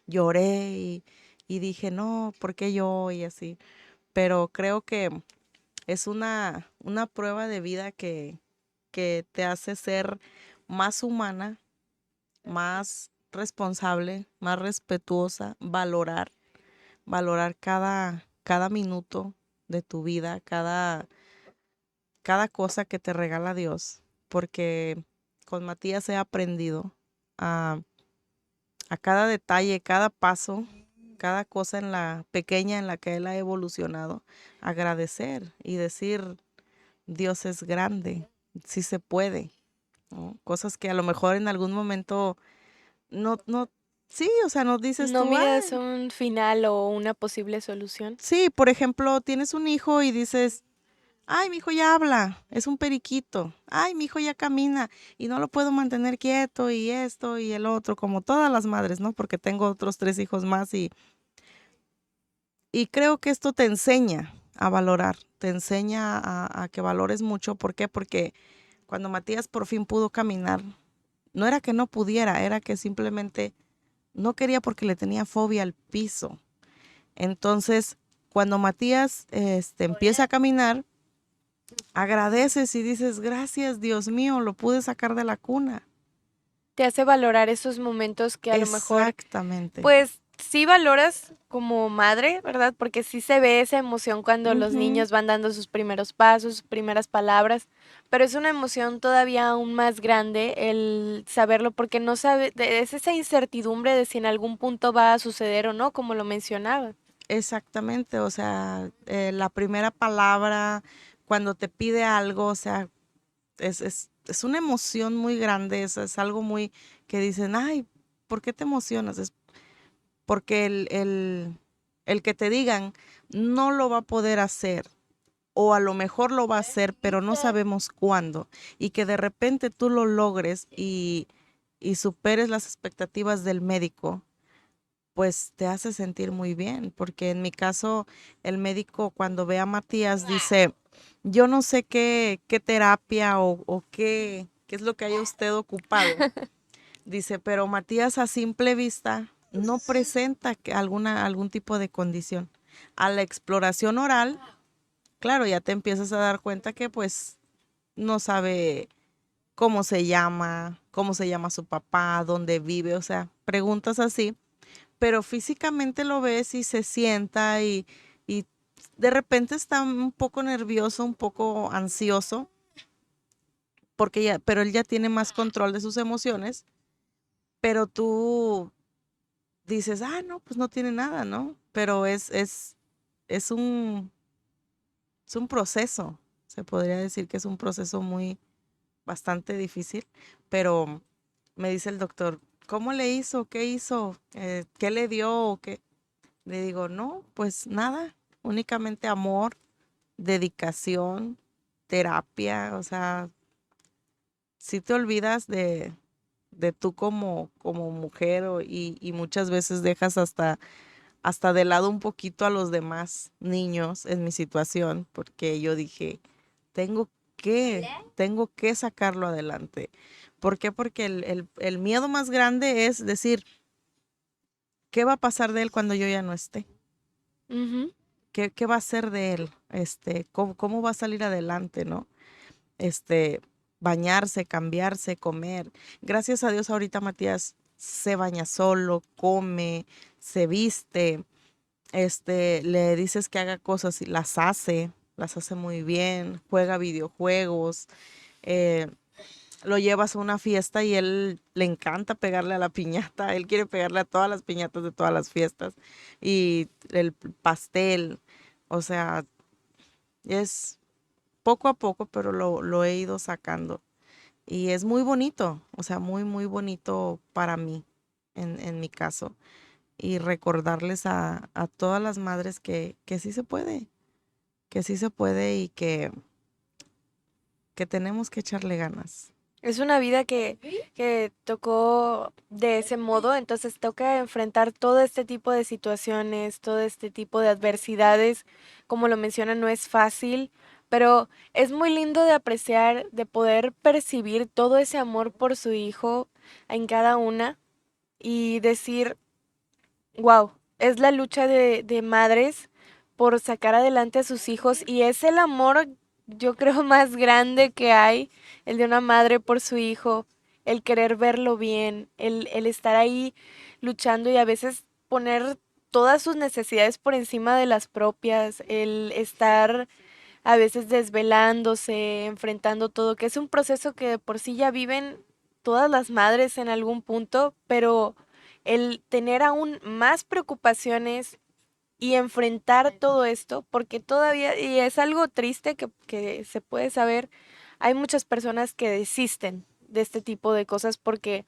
Lloré y dije, no, ¿por qué yo? Y así. Pero creo que es una prueba de vida que te hace ser más humana, más responsable, más respetuosa, valorar cada minuto de tu vida, cada cosa que te regala Dios, porque con Matías he aprendido a, a cada detalle, cada paso, cada cosa en la pequeña en la que él ha evolucionado, agradecer y decir, Dios es grande, sí se puede, ¿no? Cosas que a lo mejor en algún momento no, sí, o sea, no dices No tú, miras ay, un final o una posible solución. sí, por ejemplo, tienes un hijo y dices, ay, mi hijo ya habla, es un periquito, ay, mi hijo ya camina y no lo puedo mantener quieto y esto y el otro, como todas las madres, ¿no? Porque tengo otros 3 hijos más y creo que esto te enseña a valorar, te enseña a que valores mucho. ¿Por qué? Porque cuando Matías por fin pudo caminar, no era que no pudiera, era que simplemente no quería porque le tenía fobia al piso. Entonces, cuando Matías empieza a caminar, agradeces y dices, gracias Dios mío, lo pude sacar de la cuna. Te hace valorar esos momentos que a lo mejor, Exactamente. pues sí valoras como madre, ¿verdad? Porque sí se ve esa emoción cuando los Ujú. niños van dando sus primeros pasos, sus primeras palabras, pero es una emoción todavía aún más grande el saberlo porque no sabe, es esa incertidumbre de si en algún punto va a suceder o no, como lo mencionaba. Exactamente, o sea, la primera palabra, cuando te pide algo, o sea, es una emoción muy grande, es algo muy que dicen, ay, ¿por qué te emocionas? Es porque el que te digan no lo va a poder hacer o a lo mejor lo va a hacer, pero no sabemos cuándo, y que de repente tú lo logres y superes las expectativas del médico, pues te hace sentir muy bien, porque en mi caso el médico cuando ve a Matías dice, yo no sé qué terapia o qué es lo que haya usted ocupado. Dice, pero Matías a simple vista no presenta algún tipo de condición. A la exploración oral, claro, ya te empiezas a dar cuenta que pues no sabe cómo se llama su papá, dónde vive, o sea, preguntas así, pero físicamente lo ves y se sienta y de repente está un poco nervioso, un poco ansioso, pero él ya tiene más control de sus emociones, pero tú dices, ah, no, pues no tiene nada, ¿no? Pero es un, es un proceso, se podría decir que es un proceso muy, bastante difícil, pero me dice el doctor, ¿cómo le hizo? ¿Qué hizo? ¿Qué le dio? ¿O qué? Le digo, no, pues nada, únicamente amor, dedicación, terapia, o sea, si te olvidas de tú como mujer y muchas veces dejas hasta de lado un poquito a los demás niños en mi situación, porque yo dije, tengo tengo que sacarlo adelante. ¿Por qué? Porque el miedo más grande es decir, ¿qué va a pasar de él cuando yo ya no esté? Ujú. ¿Qué va a ser de él? ¿Cómo va a salir adelante, no? Este, bañarse, cambiarse, comer. Gracias a Dios ahorita Matías se baña solo, come, se viste, le dices que haga cosas y las hace muy bien, juega videojuegos, eh, lo llevas a una fiesta y él le encanta pegarle a la piñata, él quiere pegarle a todas las piñatas de todas las fiestas y el pastel, o sea, es poco a poco, pero lo he ido sacando y es muy bonito, o sea, muy, muy bonito para mí, en mi caso, y recordarles a todas las madres que sí se puede, que sí se puede y que tenemos que echarle ganas. Es una vida que tocó de ese modo, entonces toca enfrentar todo este tipo de situaciones, todo este tipo de adversidades. Como lo menciona, no es fácil, pero es muy lindo de apreciar, de poder percibir todo ese amor por su hijo en cada una y decir, wow, es la lucha de madres por sacar adelante a sus hijos y es el amor, yo creo, más grande que hay, el de una madre por su hijo, el querer verlo bien, el estar ahí luchando y a veces poner todas sus necesidades por encima de las propias, el estar a veces desvelándose, enfrentando todo, que es un proceso que de por sí ya viven todas las madres en algún punto, pero el tener aún más preocupaciones y enfrentar todo esto, porque todavía, y es algo triste que se puede saber, hay muchas personas que desisten de este tipo de cosas porque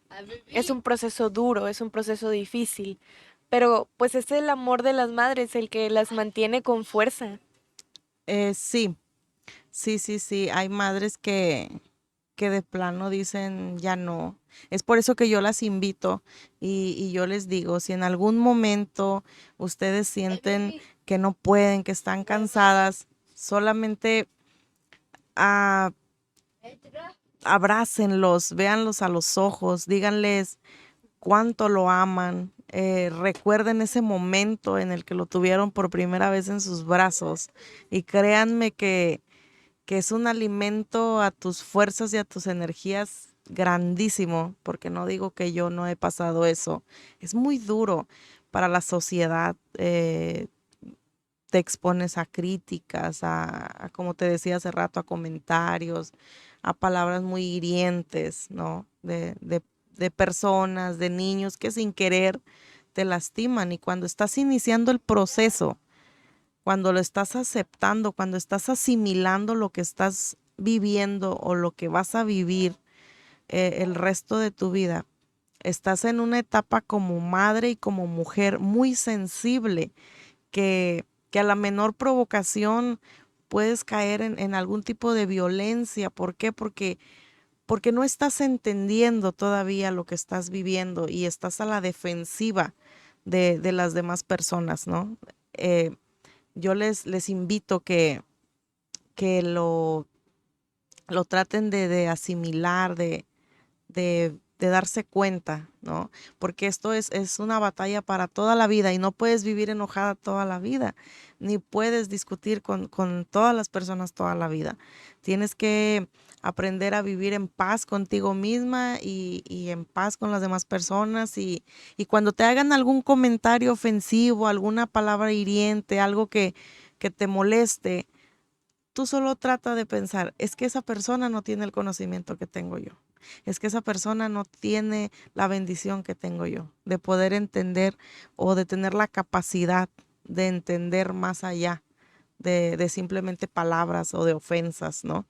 es un proceso duro, es un proceso difícil, pero pues es el amor de las madres el que las mantiene con fuerza. Sí, sí. Hay madres que de plano dicen ya no. Es por eso que yo las invito y yo les digo, si en algún momento ustedes sienten que no pueden, que están cansadas, solamente ah, abrácenlos, véanlos a los ojos, díganles cuánto lo aman. Recuerden ese momento en el que lo tuvieron por primera vez en sus brazos y créanme que es un alimento a tus fuerzas y a tus energías grandísimo, porque no digo que yo no he pasado eso. Es muy duro para la sociedad. Te expones a críticas, como te decía hace rato, a comentarios, a palabras muy hirientes, ¿no? De personas, de niños que sin querer te lastiman. Y cuando estás iniciando el proceso, cuando lo estás aceptando, cuando estás asimilando lo que estás viviendo o lo que vas a vivir el resto de tu vida, estás en una etapa como madre y como mujer muy sensible que a la menor provocación puedes caer en algún tipo de violencia. ¿Por qué? Porque no estás entendiendo todavía lo que estás viviendo y estás a la defensiva de las demás personas, ¿no? Eh, yo les invito que lo traten de asimilar, de darse cuenta, ¿no? Porque esto es una batalla para toda la vida y no puedes vivir enojada toda la vida, ni puedes discutir con todas las personas toda la vida. Tienes que aprender a vivir en paz contigo misma y en paz con las demás personas y cuando te hagan algún comentario ofensivo, alguna palabra hiriente, algo que te moleste, tú solo trata de pensar, es que esa persona no tiene el conocimiento que tengo yo. Es que esa persona no tiene la bendición que tengo yo, de poder entender o de tener la capacidad de entender más allá de simplemente palabras o de ofensas, ¿no?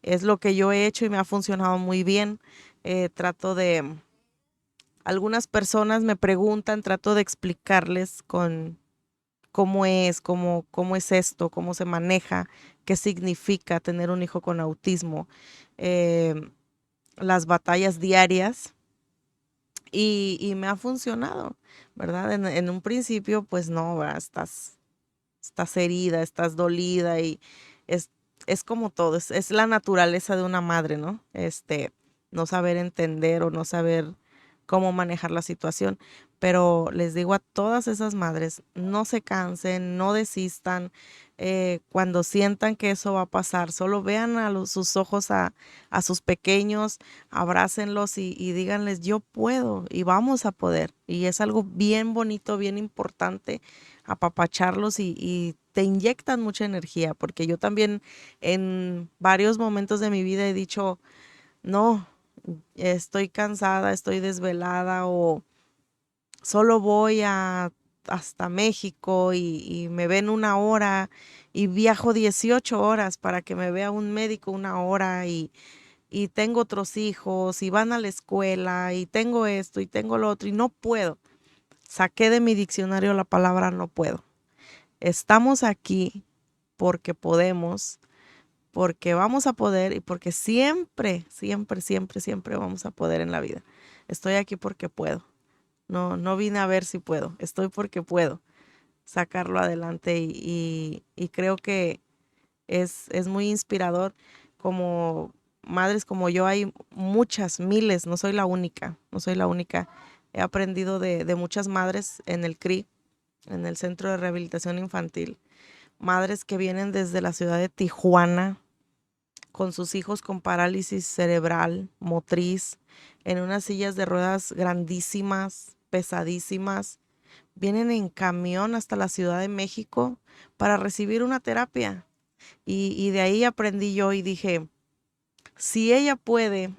Es lo que yo he hecho y me ha funcionado muy bien. Trato de, algunas personas me preguntan, trato de explicarles con cómo es esto, cómo se maneja, qué significa tener un hijo con autismo, eh, las batallas diarias y me ha funcionado, ¿verdad? En un principio, pues no, ¿verdad? Estás herida, estás dolida y es, es como todo, es la naturaleza de una madre, ¿no? No saber entender o no saber cómo manejar la situación. Pero les digo a todas esas madres, no se cansen, no desistan. Cuando sientan que eso va a pasar, solo vean sus ojos a sus pequeños, abrácenlos y díganles, yo puedo y vamos a poder. Y es algo bien bonito, bien importante apapacharlos y te inyectan mucha energía, porque yo también en varios momentos de mi vida he dicho, no, estoy cansada, estoy desvelada o solo voy hasta México y me ven una hora y viajo 18 horas para que me vea un médico una hora y tengo otros hijos y van a la escuela y tengo esto y tengo lo otro y no puedo. Saqué de mi diccionario la palabra no puedo. Estamos aquí porque podemos, porque vamos a poder y porque siempre vamos a poder en la vida. Estoy aquí porque puedo. No vine a ver si puedo. Estoy porque puedo sacarlo adelante y creo que es muy inspirador. Como madres como yo hay muchas, miles, no soy la única, no soy la única. He aprendido de muchas madres en el CRI, en el Centro de Rehabilitación Infantil, madres que vienen desde la ciudad de Tijuana con sus hijos con parálisis cerebral, motriz, en unas sillas de ruedas grandísimas, pesadísimas, vienen en camión hasta la Ciudad de México para recibir una terapia. Y de ahí aprendí yo y dije, si ella puede,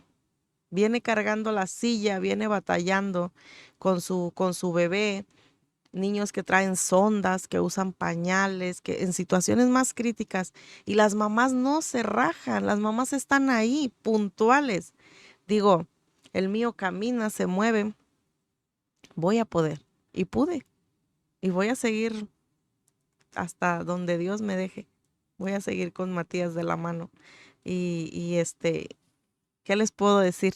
viene cargando la silla, viene batallando con su bebé, niños que traen sondas, que usan pañales, que en situaciones más críticas y las mamás no se rajan, las mamás están ahí puntuales, digo, el mío camina, se mueve, voy a poder. Y pude. Y voy a seguir hasta donde Dios me deje. Voy a seguir con Matías de la mano. Y ¿qué les puedo decir?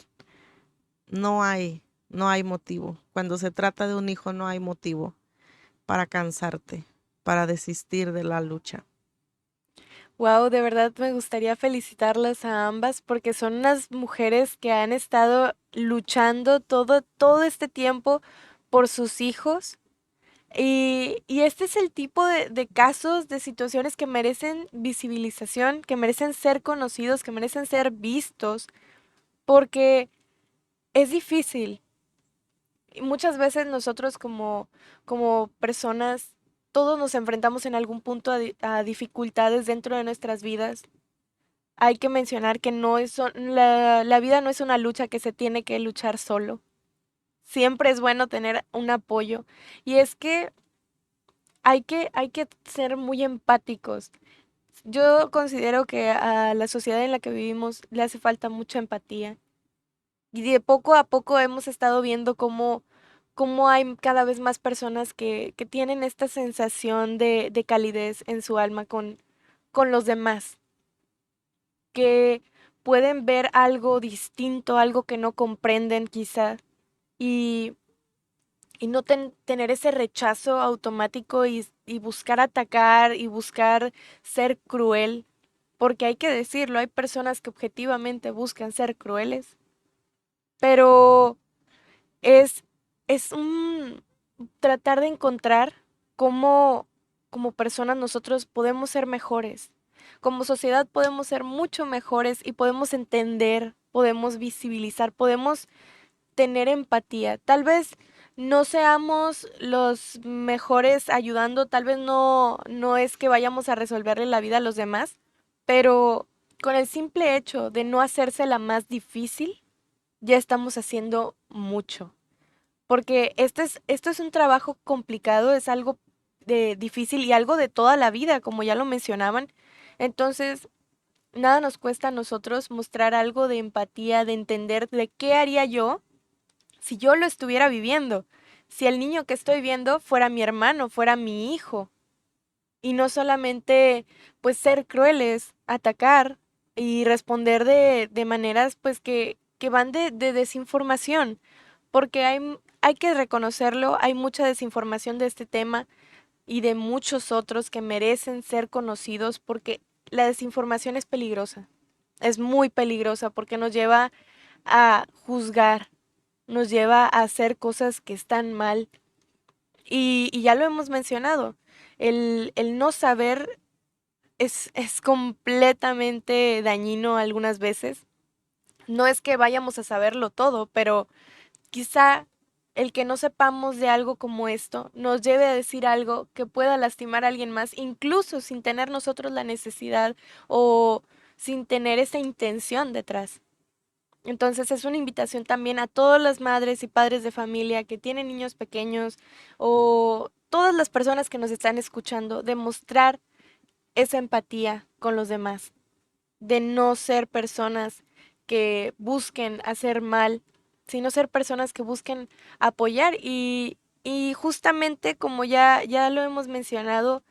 No hay, no hay motivo. Cuando se trata de un hijo, no hay motivo para cansarte, para desistir de la lucha. Wow, de verdad me gustaría felicitarlas a ambas porque son unas mujeres que han estado luchando todo este tiempo por sus hijos. Y este es el tipo de casos, de situaciones que merecen visibilización, que merecen ser conocidos, que merecen ser vistos, porque es difícil. Y muchas veces nosotros como personas, todos nos enfrentamos en algún punto a dificultades dentro de nuestras vidas. Hay que mencionar que no es, la vida no es una lucha que se tiene que luchar solo. Siempre es bueno tener un apoyo. Y es que hay que ser muy empáticos. Yo considero que a la sociedad en la que vivimos le hace falta mucha empatía. Y de poco a poco hemos estado viendo cómo hay cada vez más personas que tienen esta sensación de calidez en su alma con los demás, que pueden ver algo distinto, algo que no comprenden quizá, y, y no tener ese rechazo automático y buscar atacar y buscar ser cruel, porque hay que decirlo, hay personas que objetivamente buscan ser crueles, pero es, es un tratar de encontrar cómo como personas nosotros podemos ser mejores. Como sociedad podemos ser mucho mejores y podemos entender, podemos visibilizar, podemos tener empatía. Tal vez no seamos los mejores ayudando, tal vez no es que vayamos a resolverle la vida a los demás, pero con el simple hecho de no hacérsela más difícil, ya estamos haciendo mucho. Porque esto es un trabajo complicado, es algo de difícil y algo de toda la vida, como ya lo mencionaban. Entonces, nada nos cuesta a nosotros mostrar algo de empatía, de entender de qué haría yo si yo lo estuviera viviendo, si el niño que estoy viendo fuera mi hermano, fuera mi hijo, y no solamente pues ser crueles, atacar y responder de maneras pues que van de desinformación, porque hay que reconocerlo, hay mucha desinformación de este tema y de muchos otros que merecen ser conocidos porque la desinformación es peligrosa, es muy peligrosa porque nos lleva a juzgar, nos lleva a hacer cosas que están mal. Y ya lo hemos mencionado, el no saber es completamente dañino algunas veces. No es que vayamos a saberlo todo, pero quizá el que no sepamos de algo como esto nos lleve a decir algo que pueda lastimar a alguien más, incluso sin tener nosotros la necesidad o sin tener esa intención detrás. Entonces es una invitación también a todas las madres y padres de familia que tienen niños pequeños o todas las personas que nos están escuchando, de mostrar esa empatía con los demás, de no ser personas que busquen hacer mal, sino ser personas que busquen apoyar y justamente como ya lo hemos mencionado,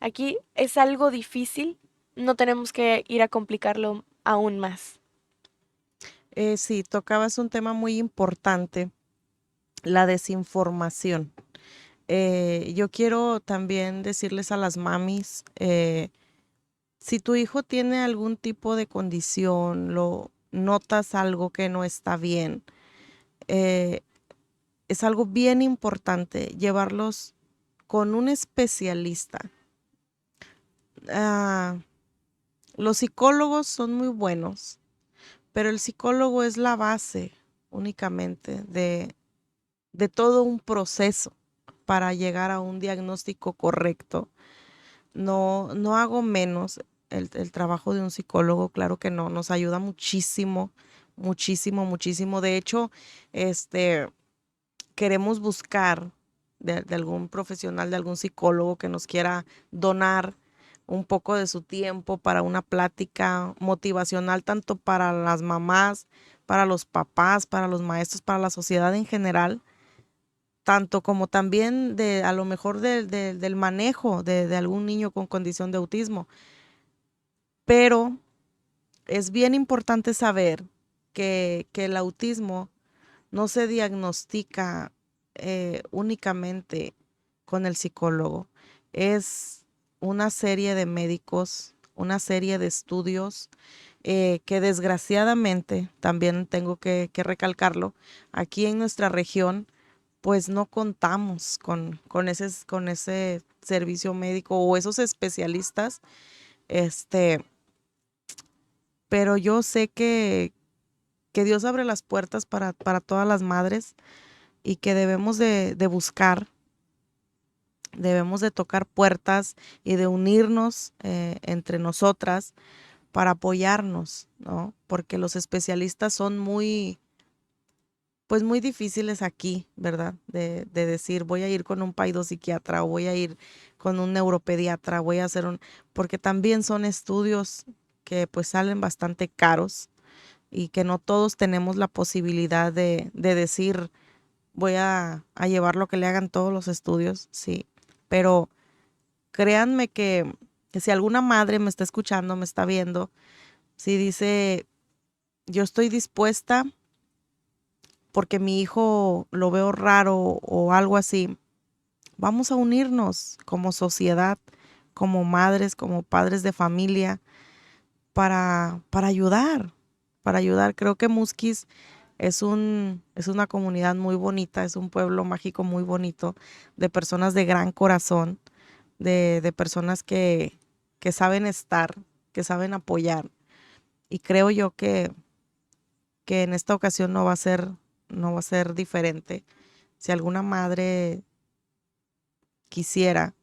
aquí es algo difícil, no tenemos que ir a complicarlo aún más. Sí, tocabas un tema muy importante, la desinformación. Yo quiero también decirles a las mamis, si tu hijo tiene algún tipo de condición, lo notas algo que no está bien, eh, es algo bien importante llevarlos con un especialista. Ah, los psicólogos son muy buenos, pero el psicólogo es la base únicamente de todo un proceso para llegar a un diagnóstico correcto. No, no hago menos el trabajo de un psicólogo, claro que no, nos ayuda muchísimo, muchísimo, muchísimo. De hecho, este, queremos buscar de algún profesional, de algún psicólogo que nos quiera donar un poco de su tiempo para una plática motivacional, tanto para las mamás, para los papás, para los maestros, para la sociedad en general, tanto como también de a lo mejor del manejo de algún niño con condición de autismo. Pero es bien importante saber que el autismo no se diagnostica únicamente con el psicólogo. Es una serie de médicos, una serie de estudios que desgraciadamente, también tengo que recalcarlo, aquí en nuestra región, pues no contamos con ese servicio médico o esos especialistas, este, pero yo sé que Dios abre las puertas para todas las madres y que debemos de buscar, debemos de tocar puertas y de unirnos entre nosotras para apoyarnos, ¿no? Porque los especialistas son muy, pues muy difíciles aquí, ¿verdad? De decir, voy a ir con un psiquiatra o voy a ir con un neuropediatra, voy a hacer porque también son estudios que pues salen bastante caros y que no todos tenemos la posibilidad de decir, voy a llevar lo que le hagan todos los estudios, sí, pero créanme que si alguna madre me está escuchando, me está viendo, si dice, yo estoy dispuesta porque mi hijo lo veo raro o algo así, vamos a unirnos como sociedad, como madres, como padres de familia, para ayudar, para ayudar. Creo que Musquis es una comunidad muy bonita, es un pueblo mágico muy bonito, de personas de gran corazón, de personas que saben estar, que saben apoyar. Y creo yo que en esta ocasión no va a ser diferente. Si alguna madre quisiera,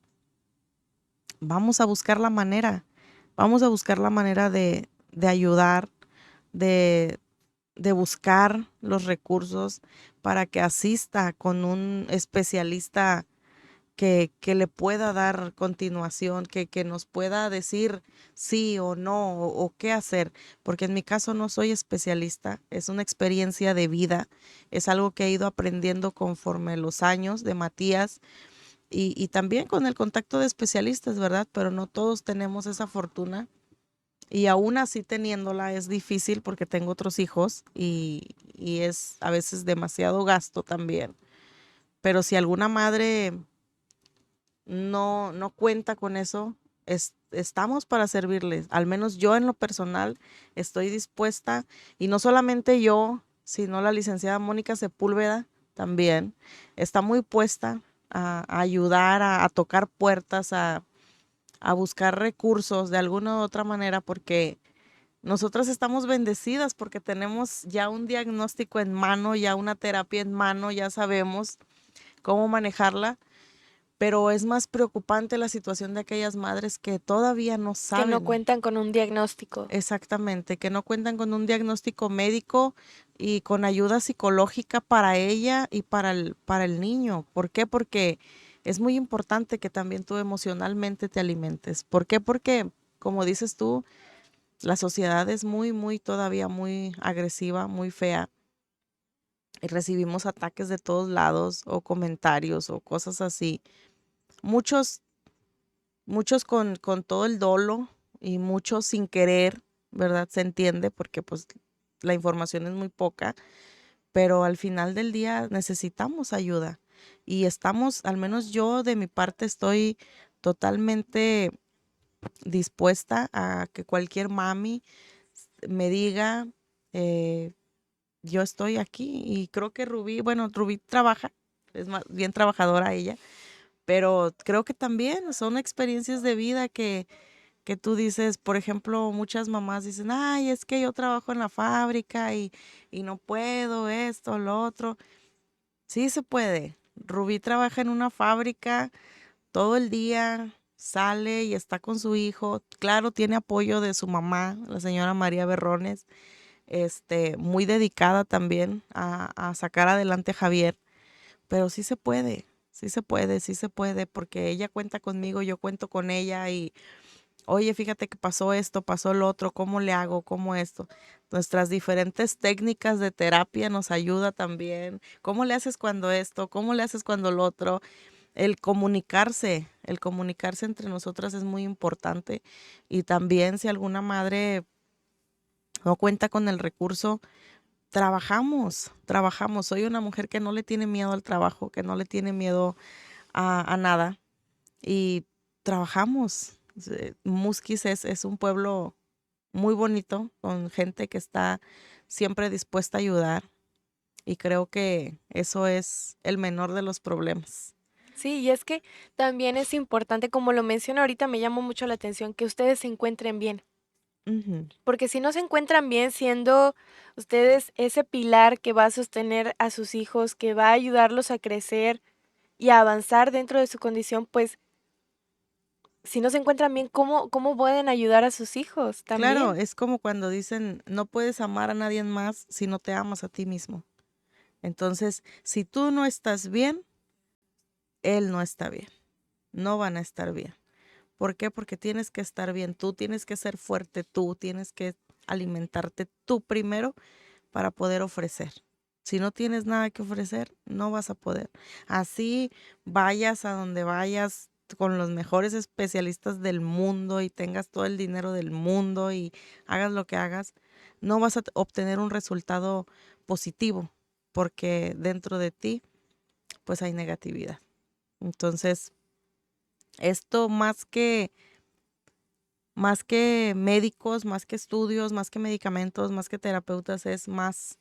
vamos a buscar la manera, vamos a buscar la manera de ayudar, de, de buscar los recursos para que asista con un especialista que le pueda dar continuación, que nos pueda decir sí o no o qué hacer, porque en mi caso no soy especialista, es una experiencia de vida, es algo que he ido aprendiendo conforme los años de Matías y también con el contacto de especialistas, ¿verdad? Pero no todos tenemos esa fortuna. Y aún así teniéndola es difícil porque tengo otros hijos y es a veces demasiado gasto también. Pero si alguna madre no cuenta con eso, estamos para servirles. Al menos yo en lo personal estoy dispuesta, y no solamente yo, sino la licenciada Mónica Sepúlveda también está muy puesta a ayudar, a tocar puertas, a buscar recursos de alguna u otra manera, porque nosotras estamos bendecidas porque tenemos ya un diagnóstico en mano, ya una terapia en mano, ya sabemos cómo manejarla, pero es más preocupante la situación de aquellas madres que todavía no Que no saben cuentan con un diagnóstico. exactamente, que no cuentan con un diagnóstico médico y con ayuda psicológica para ella y para el niño. ¿Por qué? Porque es muy importante que también tú emocionalmente te alimentes. ¿Por qué? Porque, como dices tú, la sociedad es muy, todavía muy agresiva, muy fea. Y recibimos ataques de todos lados o comentarios o cosas así. Muchos Muchos con todo el dolo y muchos sin querer, ¿verdad? Se entiende porque pues la información es muy poca, pero al final del día necesitamos ayuda y estamos, al menos yo de mi parte estoy totalmente dispuesta a que cualquier mami me diga, eh, yo estoy aquí y creo que Rubí, bueno, Rubí trabaja, es más bien trabajadora ella, pero creo que también son experiencias de vida que tú dices, por ejemplo, muchas mamás dicen, ay, es que yo trabajo en la fábrica y no puedo esto, lo otro. Sí se puede. Rubí trabaja en una fábrica todo el día, sale y está con su hijo. Claro, tiene apoyo de su mamá, la señora María Berrones, muy dedicada también a sacar adelante a Javier, pero sí se puede, sí se puede, sí se puede, porque ella cuenta conmigo, yo cuento con ella Oye, fíjate que pasó esto, pasó lo otro, ¿cómo le hago? ¿Cómo esto? Nuestras diferentes técnicas de terapia nos ayuda también. ¿Cómo le haces cuando esto? ¿Cómo le haces cuando lo otro? El comunicarse entre nosotras es muy importante. Y también si alguna madre no cuenta con el recurso, trabajamos. Soy una mujer que no le tiene miedo al trabajo, que no le tiene miedo a nada. Y trabajamos. Musquis es un pueblo muy bonito, con gente que está siempre dispuesta a ayudar. Y creo que eso es el menor de los problemas. Sí, y es que también es importante, como lo menciono ahorita, me llamó mucho la atención que ustedes se encuentren bien, Ujú. porque si no se encuentran bien siendo ustedes ese pilar que va a sostener a sus hijos, que va a ayudarlos a crecer y a avanzar dentro de su condición, pues si no se encuentran bien, ¿cómo pueden ayudar a sus hijos Claro, también? es como cuando dicen, no puedes amar a nadie más si no te amas a ti mismo. Entonces, si tú no estás bien, él no está bien, no van a estar bien. ¿Por qué? Porque tienes que estar bien tú, tienes que ser fuerte tú, tienes que alimentarte tú primero para poder ofrecer. Si no tienes nada que ofrecer, no vas a poder. Así vayas a donde vayas con los mejores especialistas del mundo y tengas todo el dinero del mundo y hagas lo que hagas, no vas a obtener un resultado positivo porque dentro de ti pues hay negatividad. Entonces, esto más que médicos, más que estudios, más que medicamentos, más que terapeutas, es más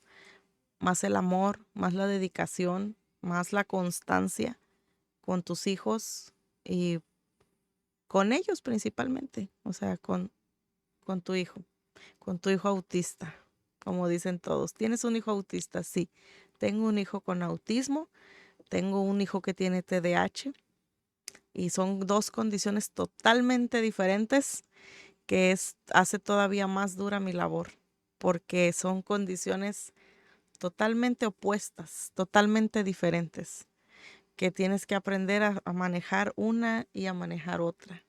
el amor, más la dedicación, más la constancia con tus hijos y con ellos principalmente, o sea, con con tu hijo autista, como dicen todos. ¿Tienes un hijo autista? Sí, tengo un hijo con autismo, tengo un hijo que tiene TDAH y son dos condiciones totalmente diferentes que hace todavía más dura mi labor, porque son condiciones totalmente opuestas, totalmente diferentes, que tienes que aprender a manejar una y a manejar otra.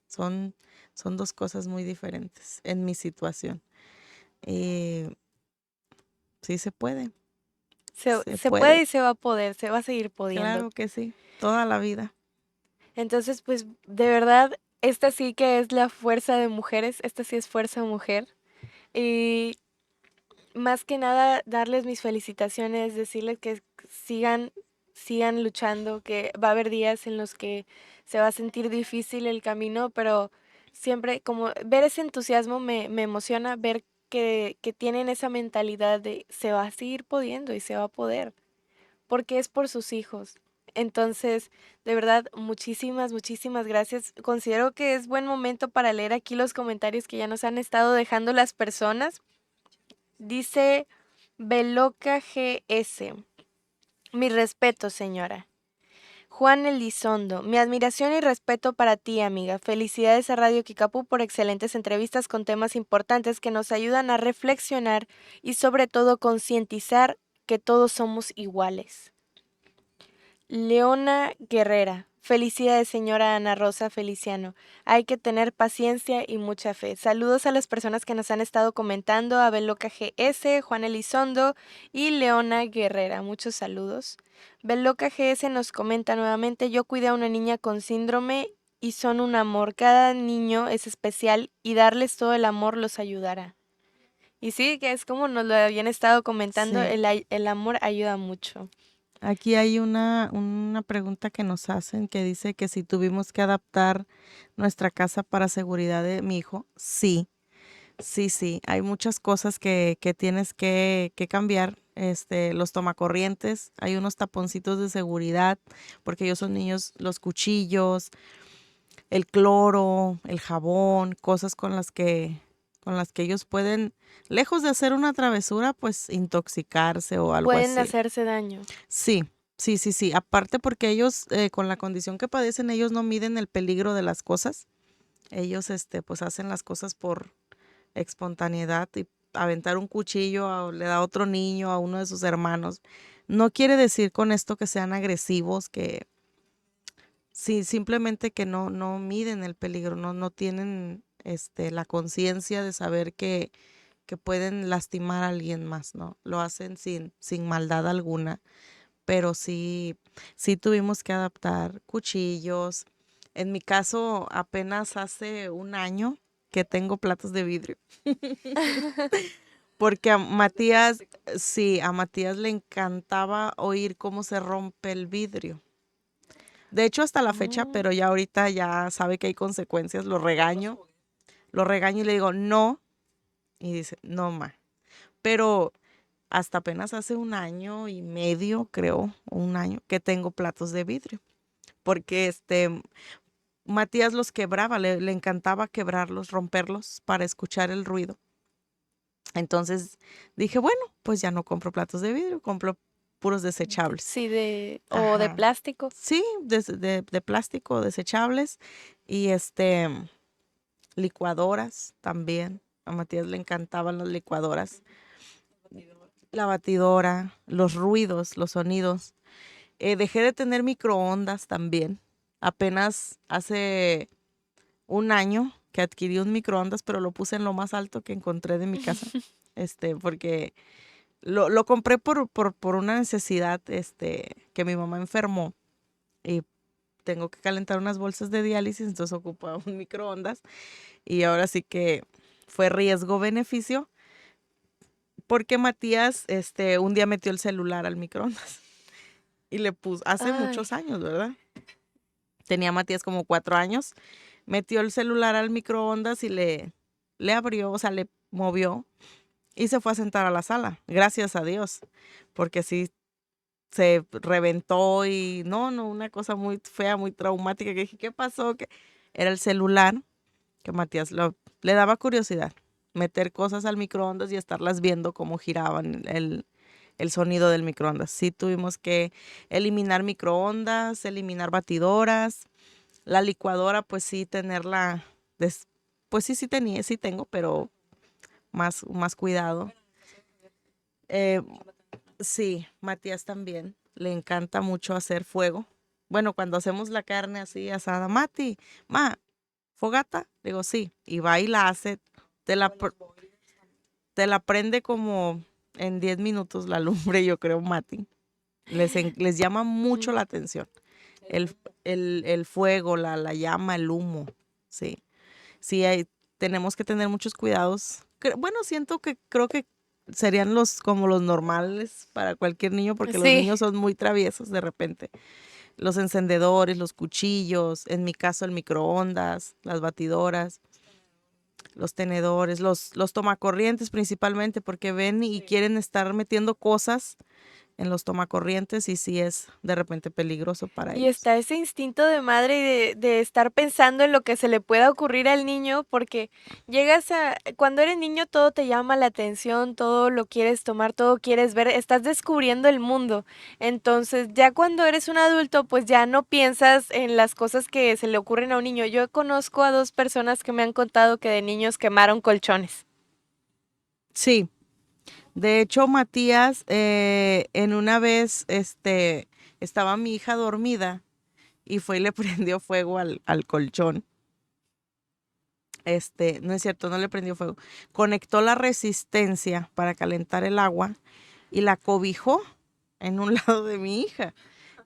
Son, son dos cosas muy diferentes en mi situación. Y sí se puede, Se, se se puede puede, y se va a poder, se va a seguir pudiendo. claro que sí, toda la vida. Entonces, pues de verdad, esta sí que es la fuerza de mujeres, esta sí es fuerza mujer. Y más que nada, darles mis felicitaciones, decirles que sigan luchando, que va a haber días en los que se va a sentir difícil el camino, pero siempre como ver ese entusiasmo me emociona, ver que tienen esa mentalidad de se va a seguir pudiendo y se va a poder, porque es por sus hijos. Entonces, de verdad, muchísimas gracias. Considero que es buen momento para leer aquí los comentarios que ya nos han estado dejando las personas. Dice Beloca GS. Mi respeto, señora. Juan Elizondo, mi admiración y respeto para ti, amiga. Felicidades a Radio Kikapú por excelentes entrevistas con temas importantes que nos ayudan a reflexionar y sobre todo concientizar que todos somos iguales. Leona Guerrera. Felicidades, señora Ana Rosa Feliciano. Hay que tener paciencia y mucha fe. Saludos a las personas que nos han estado comentando, a Beloca GS, Juan Elizondo y Leona Guerrera. Muchos saludos. Beloca GS nos comenta nuevamente, yo cuidé a una niña con síndrome y son un amor. Cada niño es especial y darles todo el amor los ayudará. Y sí, que es como nos lo habían estado comentando, Sí, el amor ayuda mucho. aquí hay una pregunta que nos hacen que dice que si tuvimos que adaptar nuestra casa para seguridad de mi hijo. Sí, sí, hay muchas cosas que tienes que cambiar. Los tomacorrientes, hay unos taponcitos de seguridad, porque ellos son niños, los cuchillos, el cloro, el jabón, cosas con las que ellos pueden, lejos de hacer una travesura, pues intoxicarse o algo Pueden así. hacerse daño. Sí, sí. Aparte porque ellos, con la condición que padecen, ellos no miden el peligro de las cosas. Ellos, pues hacen las cosas por espontaneidad y aventar un cuchillo le da a otro niño, a uno de sus hermanos. No quiere decir con esto que sean agresivos, sí, simplemente que no miden el peligro, no tienen la conciencia de saber que pueden lastimar a alguien más, ¿no? Lo hacen sin maldad alguna, pero sí tuvimos que adaptar cuchillos. En mi caso, apenas hace un año que tengo platos de vidrio, porque a Matías, sí, a Matías le encantaba oír cómo se rompe el vidrio. De hecho, hasta la fecha, Mm. pero ya ahorita ya sabe que hay consecuencias, lo regaño y le digo, no, y dice, no, ma. Pero hasta apenas hace un año y medio, creo, un año, que tengo platos de vidrio, porque Matías los quebraba, le encantaba quebrarlos, romperlos para escuchar el ruido. Entonces dije, bueno, pues ya no compro platos de vidrio, compro puros desechables. Sí, o de Ajá. plástico. Sí, de plástico, desechables. Y licuadoras también. A Matías le encantaban las licuadoras. La batidora, los ruidos, los sonidos. Dejé de tener microondas también. Apenas hace un año que adquirí un microondas, pero lo puse en lo más alto que encontré de mi casa. Porque lo compré por una necesidad, que mi mamá enfermó y tengo que calentar unas bolsas de diálisis, entonces ocupaba un microondas y ahora sí que fue riesgo-beneficio porque Matías, un día metió el celular al microondas y le puso, hace Ay, muchos años, ¿verdad? Tenía Matías como 4 años, metió el celular al microondas y le abrió, o sea, le movió y se fue a sentar a la sala, gracias a Dios, porque sí se reventó y no, una cosa muy fea, muy traumática, que dije, ¿qué pasó? Que era el celular, que Matías le daba curiosidad, meter cosas al microondas y estarlas viendo cómo giraban el sonido del microondas. Sí tuvimos que eliminar microondas, eliminar batidoras, la licuadora, pues sí tenerla, pues sí tengo, pero más cuidado. Eh, Sí, Matías también. Le encanta mucho hacer fuego. Bueno, cuando hacemos la carne así asada, ¿fogata? Digo, sí. Y va y la hace. Te la, pr- te la prende como en 10 minutos la lumbre, yo creo, Mati. Les llama mucho mm, la atención. El, el fuego, la llama, el humo. Sí. Sí, tenemos que tener muchos cuidados. Bueno, creo que serían como los normales para cualquier niño, porque los sí. niños son muy traviesos de repente. Los encendedores, los cuchillos, en mi caso el microondas, las batidoras, los tenedores, los tomacorrientes principalmente, porque ven y quieren estar metiendo cosas en los tomacorrientes y sí es de repente peligroso para Y ellos. está ese instinto de madre y de estar pensando en lo que se le pueda ocurrir al niño, porque cuando eres niño todo te llama la atención, todo lo quieres tomar, todo quieres ver, estás descubriendo el mundo. Entonces, ya cuando eres un adulto, pues ya no piensas en las cosas que se le ocurren a un niño. Yo conozco a 2 personas que me han contado que de niños quemaron colchones. Sí, de hecho, Matías, en una vez, estaba mi hija dormida y fue y le prendió fuego al colchón. No es cierto, no le prendió fuego. Conectó la resistencia para calentar el agua y la cobijó en un lado de mi hija.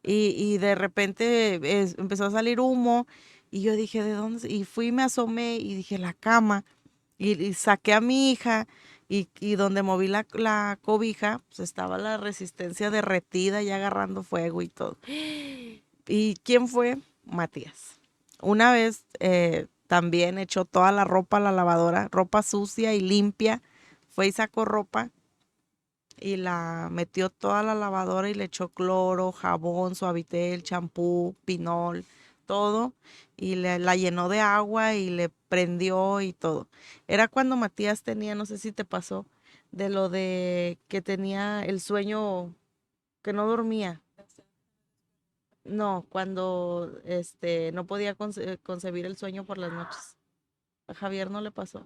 Y de repente empezó a salir humo y yo dije, ¿de dónde? Y fui, me asomé y dije, la cama. Y saqué a mi hija y donde moví la cobija, pues estaba la resistencia derretida y agarrando fuego y todo. ¿Y quién fue? Matías. Una vez también echó toda la ropa a la lavadora, ropa sucia y limpia. Fue y sacó ropa y la metió toda a la lavadora y le echó cloro, jabón, suavitel, champú, pinol, todo. Y la llenó de agua y le prendió y todo. Era cuando Matías tenía, no sé si te pasó, de lo de que tenía el sueño, que no dormía. No, cuando no podía concebir el sueño por las noches. A Javier no le pasó.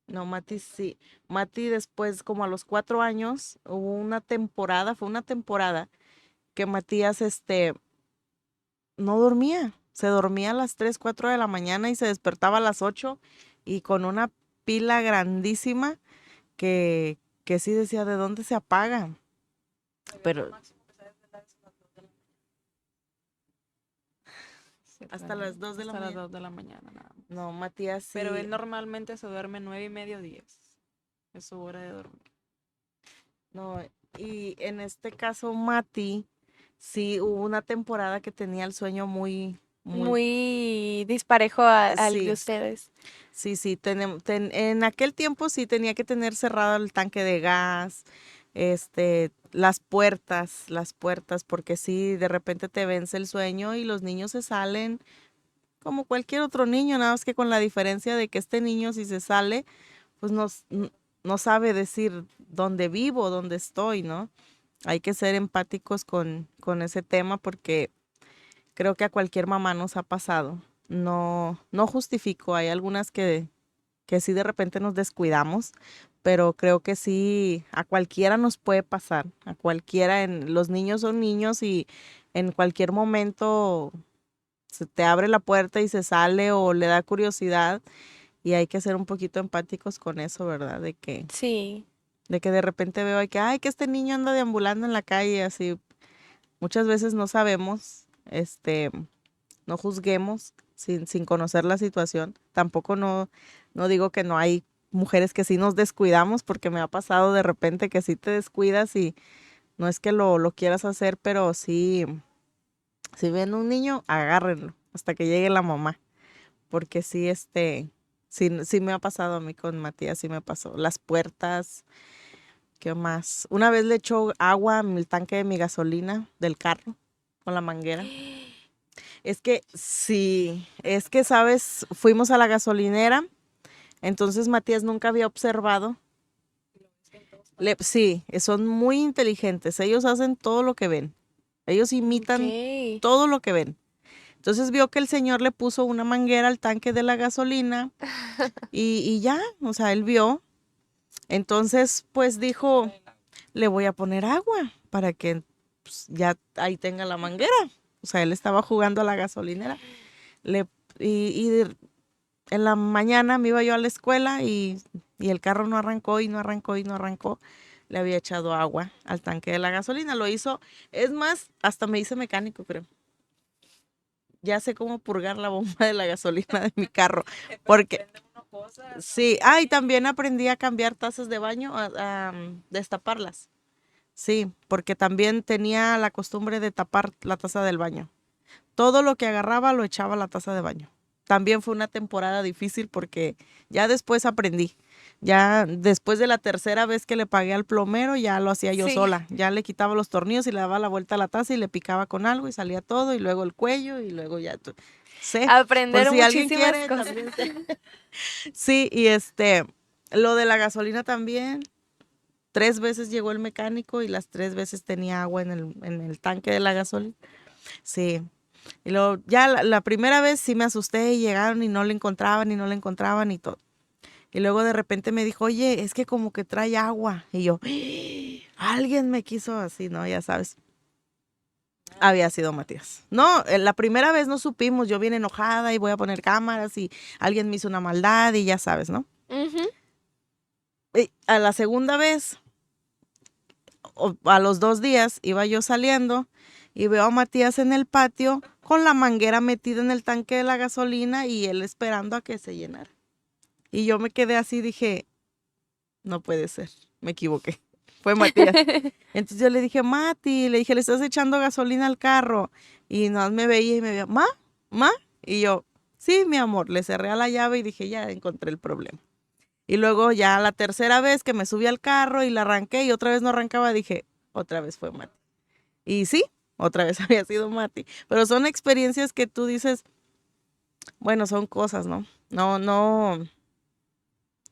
No, Mati sí. Mati después, como a los 4 años, hubo una temporada, fue una temporada que Matías, no dormía. Se dormía a las 3, 4 de la mañana y se despertaba a las 8 y con una pila grandísima que sí decía, ¿de dónde se apaga? Pero Se hasta duerme las 2 de la hasta las mañana. 2 de la mañana nada más. No, Matías Pero él sí, normalmente se duerme 9:30 o 10. Es su hora de dormir. no, y en este caso Mati, sí hubo una temporada que tenía el sueño muy, Muy disparejo al de sí, ustedes. sí, en aquel tiempo sí tenía que tener cerrado el tanque de gas, las puertas, porque sí, de repente te vence el sueño y los niños se salen como cualquier otro niño, nada más que con la diferencia de que este niño si se sale, pues no sabe decir dónde vivo, dónde estoy, ¿no? Hay que ser empáticos con ese tema porque creo que a cualquier mamá nos ha pasado. No justifico, hay algunas que sí de repente nos descuidamos, pero creo que sí, a cualquiera nos puede pasar, a cualquiera, los niños son niños y en cualquier momento se te abre la puerta y se sale o le da curiosidad y hay que ser un poquito empáticos con eso, ¿verdad? Sí. De que de repente veo que, ay, que este niño anda deambulando en la calle, así, muchas veces no sabemos, no juzguemos sin conocer la situación. Tampoco no digo que no hay mujeres que sí nos descuidamos, porque me ha pasado de repente que sí te descuidas y no es que lo quieras hacer, pero sí, si ven un niño, agárrenlo hasta que llegue la mamá, porque sí, sí me ha pasado a mí con Matías, sí me pasó. Las puertas, ¿qué más? Una vez le echó agua en el tanque de mi gasolina del carro con la manguera. Es que sí, es que, sabes, fuimos a la gasolinera, entonces Matías nunca había observado. Sí, son muy inteligentes, ellos hacen todo lo que ven, ellos imitan Ok. todo lo que ven. Entonces vio que el señor le puso una manguera al tanque de la gasolina y ya, o sea, él vio. Entonces, pues dijo, le voy a poner agua para que pues, ya ahí tenga la manguera. O sea, él estaba jugando a la gasolinera. Le, y en la mañana me iba yo a la escuela y el carro no arrancó y no arrancó y no arrancó. Le había echado agua al tanque de la gasolina. Lo hizo, es más, hasta me hice mecánico, creo. Ya sé cómo purgar la bomba de la gasolina de mi carro. Porque sí, y también aprendí a cambiar tazas de baño, a destaparlas. Sí, porque también tenía la costumbre de tapar la taza del baño. Todo lo que agarraba lo echaba a la taza de baño. También fue una temporada difícil porque ya después aprendí. Ya después de la tercera vez que le pagué al plomero, ya lo hacía yo Sí. sola. Ya le quitaba los tornillos y le daba la vuelta a la taza y le picaba con algo y salía todo y luego el cuello y luego ya. Sé, por Aprender si alguien muchísimas quiere, cosas. también sé. Sí, y lo de la gasolina también. 3 veces llegó el mecánico y las 3 veces tenía agua en el tanque de la gasolina. Sí. Y luego ya la primera vez sí me asusté y llegaron y no le encontraban y no le encontraban y todo. Y luego de repente me dijo, oye, es que como que trae agua. Y yo, alguien me quiso así, ¿no? Ya sabes. Había sido Matías. No, la primera vez no supimos, yo bien enojada y voy a poner cámaras y alguien me hizo una maldad y ya sabes, ¿no? Ujú. Y a la segunda vez, a los 2 días, iba yo saliendo y veo a Matías en el patio con la manguera metida en el tanque de la gasolina y él esperando a que se llenara. Y yo me quedé así, dije, no puede ser, me equivoqué. Fue Matías. Entonces yo le dije, Mati, le dije, le estás echando gasolina al carro. Y no me veía y me veía, ma. Y yo, sí, mi amor, le cerré a la llave y dije, ya encontré el problema. Y luego ya la tercera vez que me subí al carro y la arranqué y otra vez no arrancaba, dije, otra vez fue Mati. Y sí, otra vez había sido Mati. Pero son experiencias que tú dices, bueno, son cosas, ¿no? No,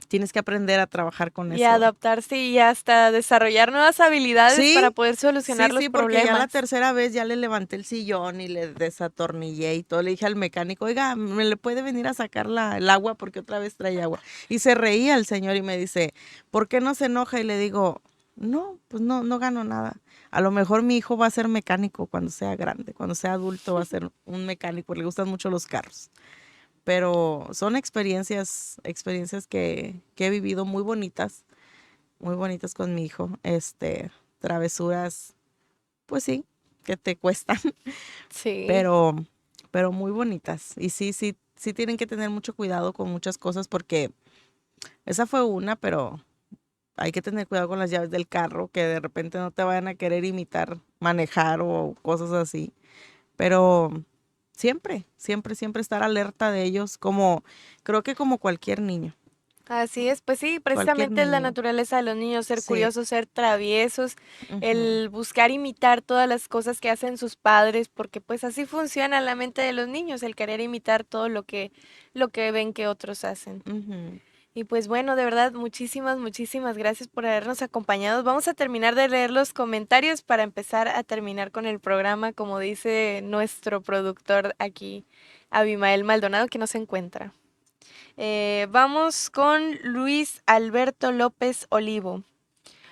tienes que aprender a trabajar con Y eso. adaptarse y hasta desarrollar nuevas habilidades para Sí, poder solucionar los sí, porque ya la problemas. tercera vez ya le levanté el sillón y le desatornillé y todo. Le dije al mecánico, oiga, ¿me le puede venir a sacar el agua? Porque otra vez trae agua. Y se reía el señor y me dice, ¿por qué no se enoja? Y le digo, no, pues no gano nada. A lo mejor mi hijo va a ser mecánico cuando sea grande, cuando sea adulto va a ser un mecánico, le gustan mucho los carros. pero son experiencias que he vivido muy bonitas con mi hijo. Travesuras, pues sí, que te cuestan, Sí. pero, pero muy bonitas. Y sí tienen que tener mucho cuidado con muchas cosas porque esa fue una, pero hay que tener cuidado con las llaves del carro, que de repente no te vayan a querer imitar manejar o cosas así. Pero siempre estar alerta de ellos, creo que como cualquier niño, Así es, pues sí, cualquier precisamente es la niño. naturaleza de los niños, ser Sí. curiosos, ser traviesos, Ujú, el buscar imitar todas las cosas que hacen sus padres, porque pues así funciona la mente de los niños, el querer imitar todo lo que ven que otros hacen. ujú. Y pues bueno, de verdad, muchísimas gracias por habernos acompañado. Vamos a terminar de leer los comentarios para empezar a terminar con el programa, como dice nuestro productor aquí, Abimael Maldonado, que no se encuentra. Vamos con Luis Alberto López Olivo.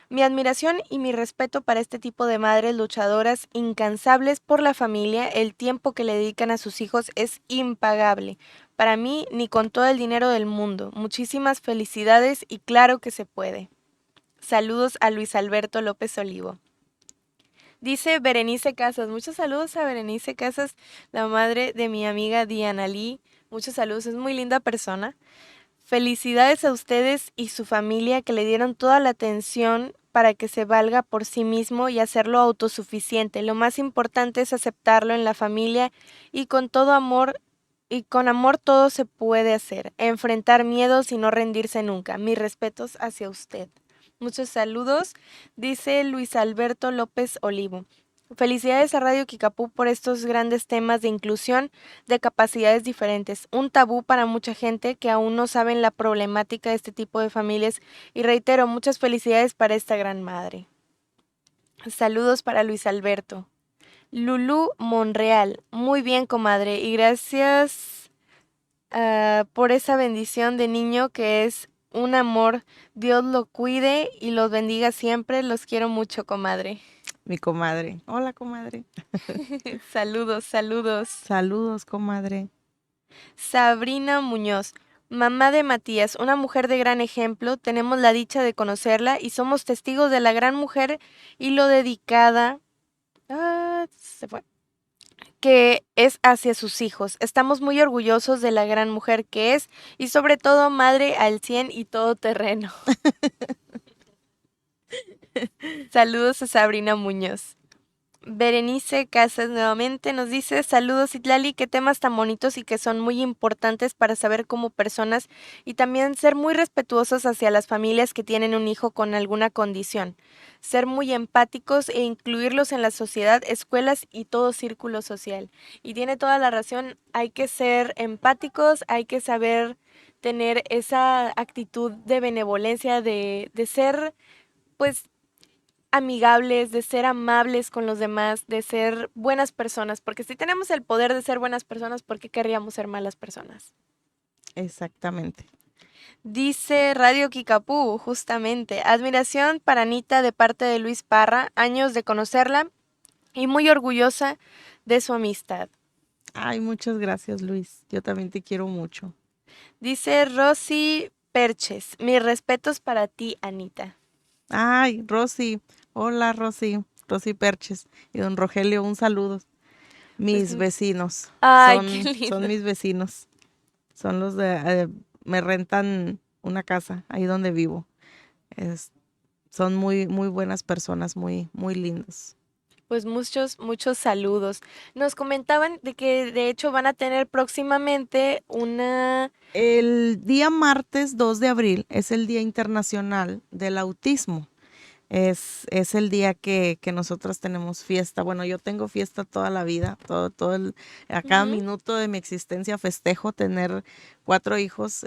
Mi admiración y mi respeto para este tipo de madres luchadoras incansables por la familia, el tiempo que le dedican a sus hijos es impagable. Para mí, ni con todo el dinero del mundo. Muchísimas felicidades y claro que se puede. Saludos a Luis Alberto López Olivo. Dice Berenice Casas, muchos saludos a Berenice Casas, la madre de mi amiga Diana Lee. Muchos saludos, es muy linda persona. Felicidades a ustedes y su familia que le dieron toda la atención para que se valga por sí mismo y hacerlo autosuficiente. Lo más importante es aceptarlo en la familia y con todo amor y con amor todo se puede hacer. Enfrentar miedos y no rendirse nunca. Mis respetos hacia usted. Muchos saludos, dice Luis Alberto López Olivo. Felicidades a Radio Kikapú por estos grandes temas de inclusión de capacidades diferentes, un tabú para mucha gente que aún no saben la problemática de este tipo de familias y reitero, muchas felicidades para esta gran madre. Saludos para Luis Alberto. Lulú Monreal, muy bien comadre y gracias por esa bendición de niño que es un amor. Dios lo cuide y los bendiga siempre, los quiero mucho comadre. Mi comadre. Hola, comadre. Saludos. Saludos, comadre. Sabrina Muñoz, mamá de Matías, una mujer de gran ejemplo, tenemos la dicha de conocerla y somos testigos de la gran mujer y lo dedicada se fue, que es hacia sus hijos. Estamos muy orgullosos de la gran mujer que es y sobre todo madre al 100 y todo terreno. Saludos a Sabrina Muñoz. Berenice Casas nuevamente nos dice, saludos Itlali, qué temas tan bonitos y que son muy importantes para saber como personas y también ser muy respetuosos hacia las familias que tienen un hijo con alguna condición, ser muy empáticos e incluirlos en la sociedad, escuelas y todo círculo social. Y tiene toda la razón, hay que ser empáticos, hay que saber tener esa actitud de benevolencia, de ser pues amigables, de ser amables con los demás, de ser buenas personas, porque si tenemos el poder de ser buenas personas, ¿por qué querríamos ser malas personas? Exactamente. Dice Radio Kikapú, justamente, admiración para Anita de parte de Luis Parra, años de conocerla y muy orgullosa de su amistad. Ay, muchas gracias, Luis. Yo también te quiero mucho. Dice Rosy Perches, mis respetos para ti, Anita. Ay, Rosy. Hola, Rosy. Rosy Perches. Y don Rogelio, un saludo. Pues, Mis vecinos. ay, qué Son lindo. mis vecinos. Son los me rentan una casa ahí donde vivo. Es- Son muy buenas personas, muy lindos. Pues muchos saludos. Nos comentaban de que de hecho van a tener próximamente una... El día martes 2 de abril es el Día Internacional del Autismo. Es el día que nosotras tenemos fiesta. Bueno, yo tengo fiesta toda la vida, a cada Ujú. minuto de mi existencia festejo tener 4 hijos,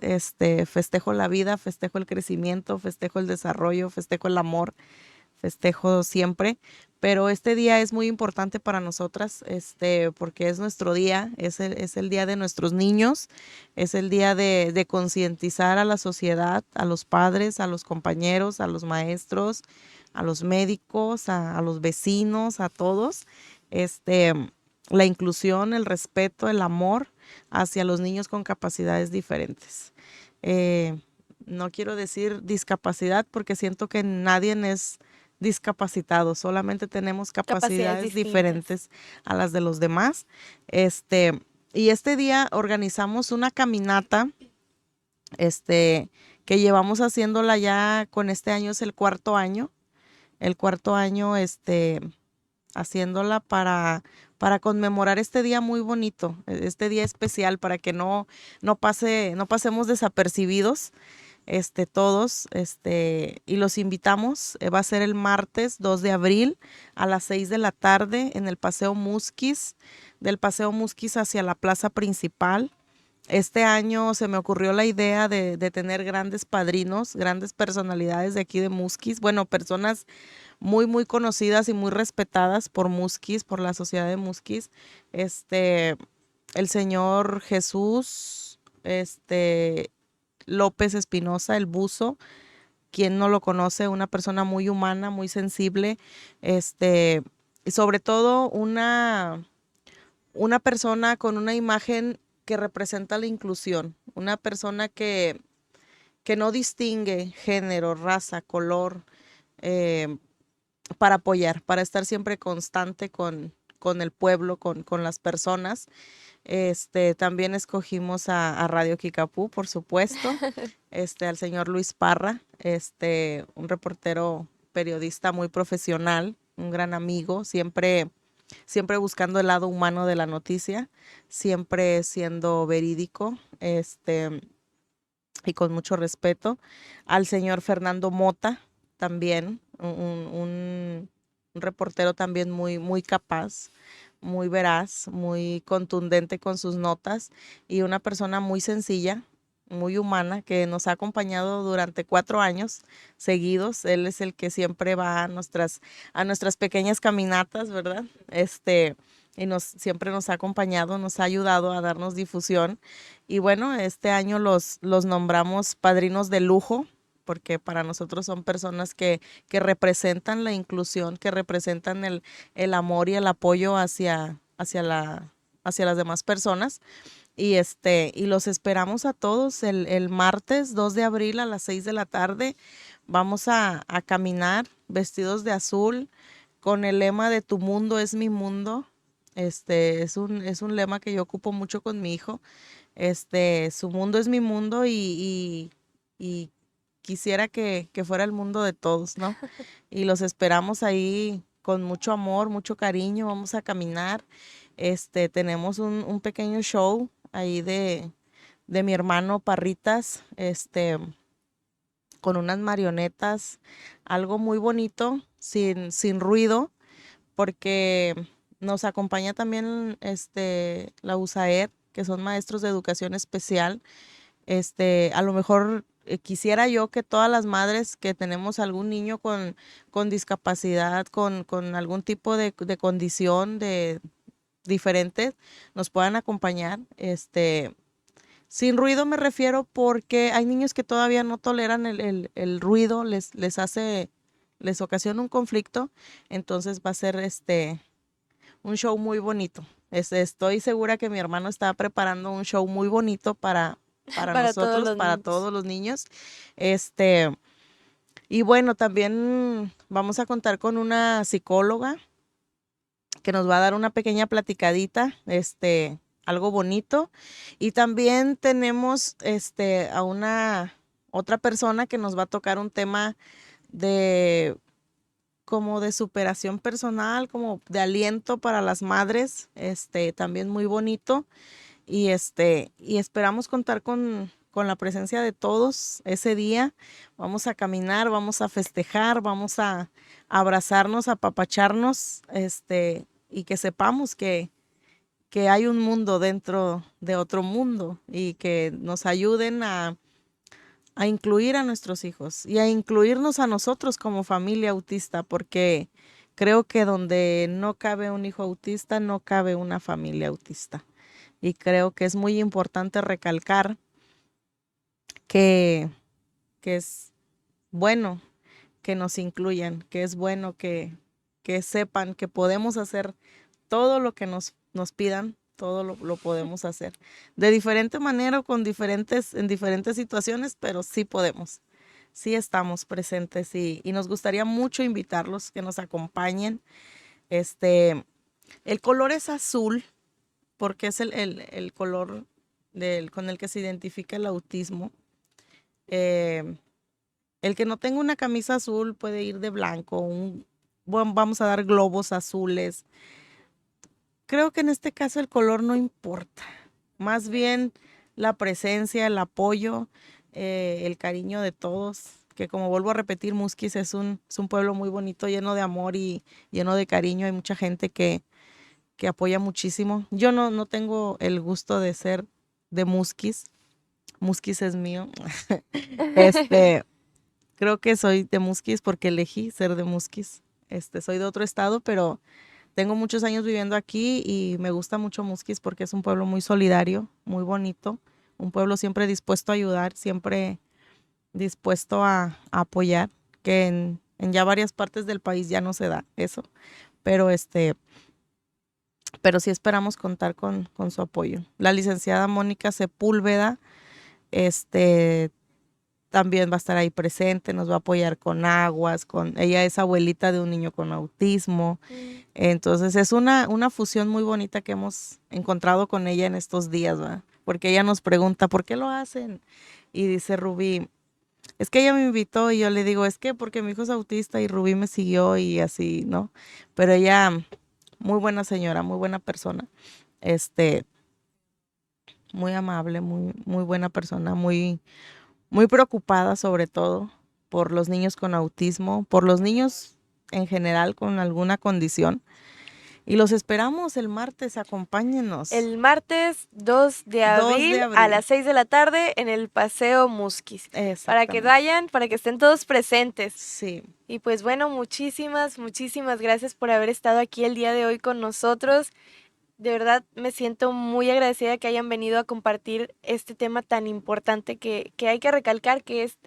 festejo la vida, festejo el crecimiento, festejo el desarrollo, festejo el amor, festejo siempre, pero este día es muy importante para nosotras, porque es nuestro día, es el día de nuestros niños, es el día de concientizar a la sociedad, a los padres, a los compañeros, a los maestros, a los médicos, a los vecinos, a todos, la inclusión, el respeto, el amor, hacia los niños con capacidades diferentes. No quiero decir discapacidad porque siento que nadie es discapacitado, solamente tenemos capacidades distintas. diferentes a las de los demás. Y este día organizamos una caminata, que llevamos haciéndola ya con este año es el cuarto año, haciéndola para conmemorar este día muy bonito, este día especial, para que no pasemos desapercibidos, todos, y los invitamos. Va a ser el martes 2 de abril a las 6 de la tarde en el Paseo Musquis, del Paseo Musquis hacia la plaza principal. Este año se me ocurrió la idea de tener grandes padrinos, grandes personalidades de aquí de Musquis, bueno, personas muy, muy conocidas y muy respetadas por Musquis, por la sociedad de Musquis. El señor Jesús, López Espinosa, el buzo, quien no lo conoce, una persona muy humana, muy sensible, y sobre todo una persona con una imagen que representa la inclusión, una persona que no distingue género, raza, color, para apoyar, para estar siempre constante con el pueblo, con las personas. También escogimos a Radio Kikapú, por supuesto, al señor Luis Parra, un reportero periodista muy profesional, un gran amigo, siempre buscando el lado humano de la noticia, siempre siendo verídico, y con mucho respeto. Al señor Fernando Mota, también, un reportero también muy, muy capaz, muy veraz, muy contundente con sus notas y una persona muy sencilla, muy humana, que nos ha acompañado durante 4 años seguidos. Él es el que siempre va a nuestras pequeñas caminatas, ¿verdad? Y siempre nos ha acompañado, nos ha ayudado a darnos difusión. Y bueno, este año los nombramos padrinos de lujo, porque para nosotros son personas que representan la inclusión, que representan el amor y el apoyo hacia las demás personas. Y los esperamos a todos el martes 2 de abril a las 6 de la tarde. Vamos a caminar vestidos de azul con el lema de Tu mundo es mi mundo. Es un lema que yo ocupo mucho con mi hijo. Su mundo es mi mundo y quisiera que fuera el mundo de todos, ¿no? Y los esperamos ahí con mucho amor, mucho cariño. Vamos a caminar. Tenemos un pequeño show ahí de mi hermano Parritas, con unas marionetas, algo muy bonito, sin ruido, porque nos acompaña también la USAED, que son maestros de educación especial. A lo mejor quisiera yo que todas las madres que tenemos algún niño con discapacidad, con algún tipo de condición diferente, nos puedan acompañar. Sin ruido me refiero porque hay niños que todavía no toleran el ruido, les ocasiona un conflicto. Entonces va a ser un show muy bonito. Estoy segura que mi hermano está preparando un show muy bonito para Para todos nosotros, los para niños. todos los niños. Y bueno, también vamos a contar con una psicóloga que nos va a dar una pequeña platicadita, algo bonito. Y también tenemos a una otra persona que nos va a tocar un tema como de superación personal, como de aliento para las madres, también muy bonito. Y esperamos contar con la presencia de todos ese día. Vamos a caminar, vamos a festejar, vamos a abrazarnos, a apapacharnos, y que sepamos que hay un mundo dentro de otro mundo y que nos ayuden a incluir a nuestros hijos y a incluirnos a nosotros como familia autista, porque creo que donde no cabe un hijo autista, no cabe una familia autista. Y creo que es muy importante recalcar que es bueno que nos incluyan, que es bueno que sepan que podemos hacer todo lo que nos pidan, todo lo podemos hacer. De diferente manera o en diferentes situaciones, pero sí podemos. Sí estamos presentes y nos gustaría mucho invitarlos que nos acompañen. El color es azul porque es el color con el que se identifica el autismo. El que no tenga una camisa azul puede ir de blanco, vamos a dar globos azules. Creo que en este caso el color no importa, más bien la presencia, el apoyo, el cariño de todos, que como vuelvo a repetir, Musquis es un pueblo muy bonito, lleno de amor y lleno de cariño. Hay mucha gente que apoya muchísimo. Yo no tengo el gusto de ser de Musquis. Musquis es mío. Creo que soy de Musquis porque elegí ser de Musquis. Soy de otro estado, pero tengo muchos años viviendo aquí y me gusta mucho Musquis porque es un pueblo muy solidario, muy bonito, un pueblo siempre dispuesto a ayudar, siempre dispuesto a apoyar, que en ya varias partes del país ya no se da eso, pero pero sí esperamos contar con su apoyo. La licenciada Mónica Sepúlveda, también va a estar ahí presente, nos va a apoyar con aguas, ella es abuelita de un niño con autismo. Entonces es una fusión muy bonita que hemos encontrado con ella en estos días, ¿verdad? Porque ella nos pregunta, ¿por qué lo hacen? Y dice Rubí, es que ella me invitó y yo le digo, es que porque mi hijo es autista y Rubí me siguió y así, ¿no? Pero ella, muy buena señora, muy buena persona, muy amable, muy buena persona, muy preocupada sobre todo por los niños con autismo, por los niños en general con alguna condición. Y los esperamos el martes, acompáñenos. El martes 2 de abril a las 6 de la tarde en el Paseo Musquis. Para que vayan, para que estén todos presentes. Sí. Y pues bueno, muchísimas gracias por haber estado aquí el día de hoy con nosotros. De verdad me siento muy agradecida que hayan venido a compartir este tema tan importante que hay que recalcar,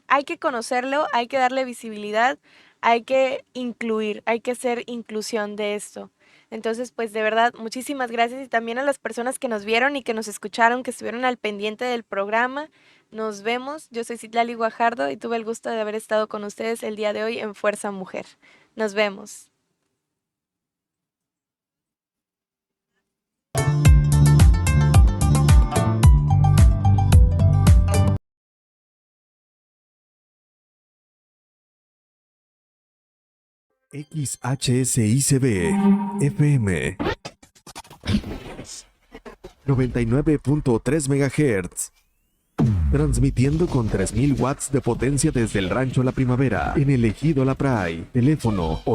hay que conocerlo, hay que darle visibilidad, hay que incluir, hay que hacer inclusión de esto. Entonces, pues de verdad, muchísimas gracias y también a las personas que nos vieron y que nos escucharon, que estuvieron al pendiente del programa. Nos vemos. Yo soy Citlali Guajardo y tuve el gusto de haber estado con ustedes el día de hoy en Fuerza Mujer. Nos vemos. XHSICB FM 99.3 MHz. Transmitiendo con 3000 watts de potencia desde el Rancho La Primavera, en el Ejido La Pray. Teléfono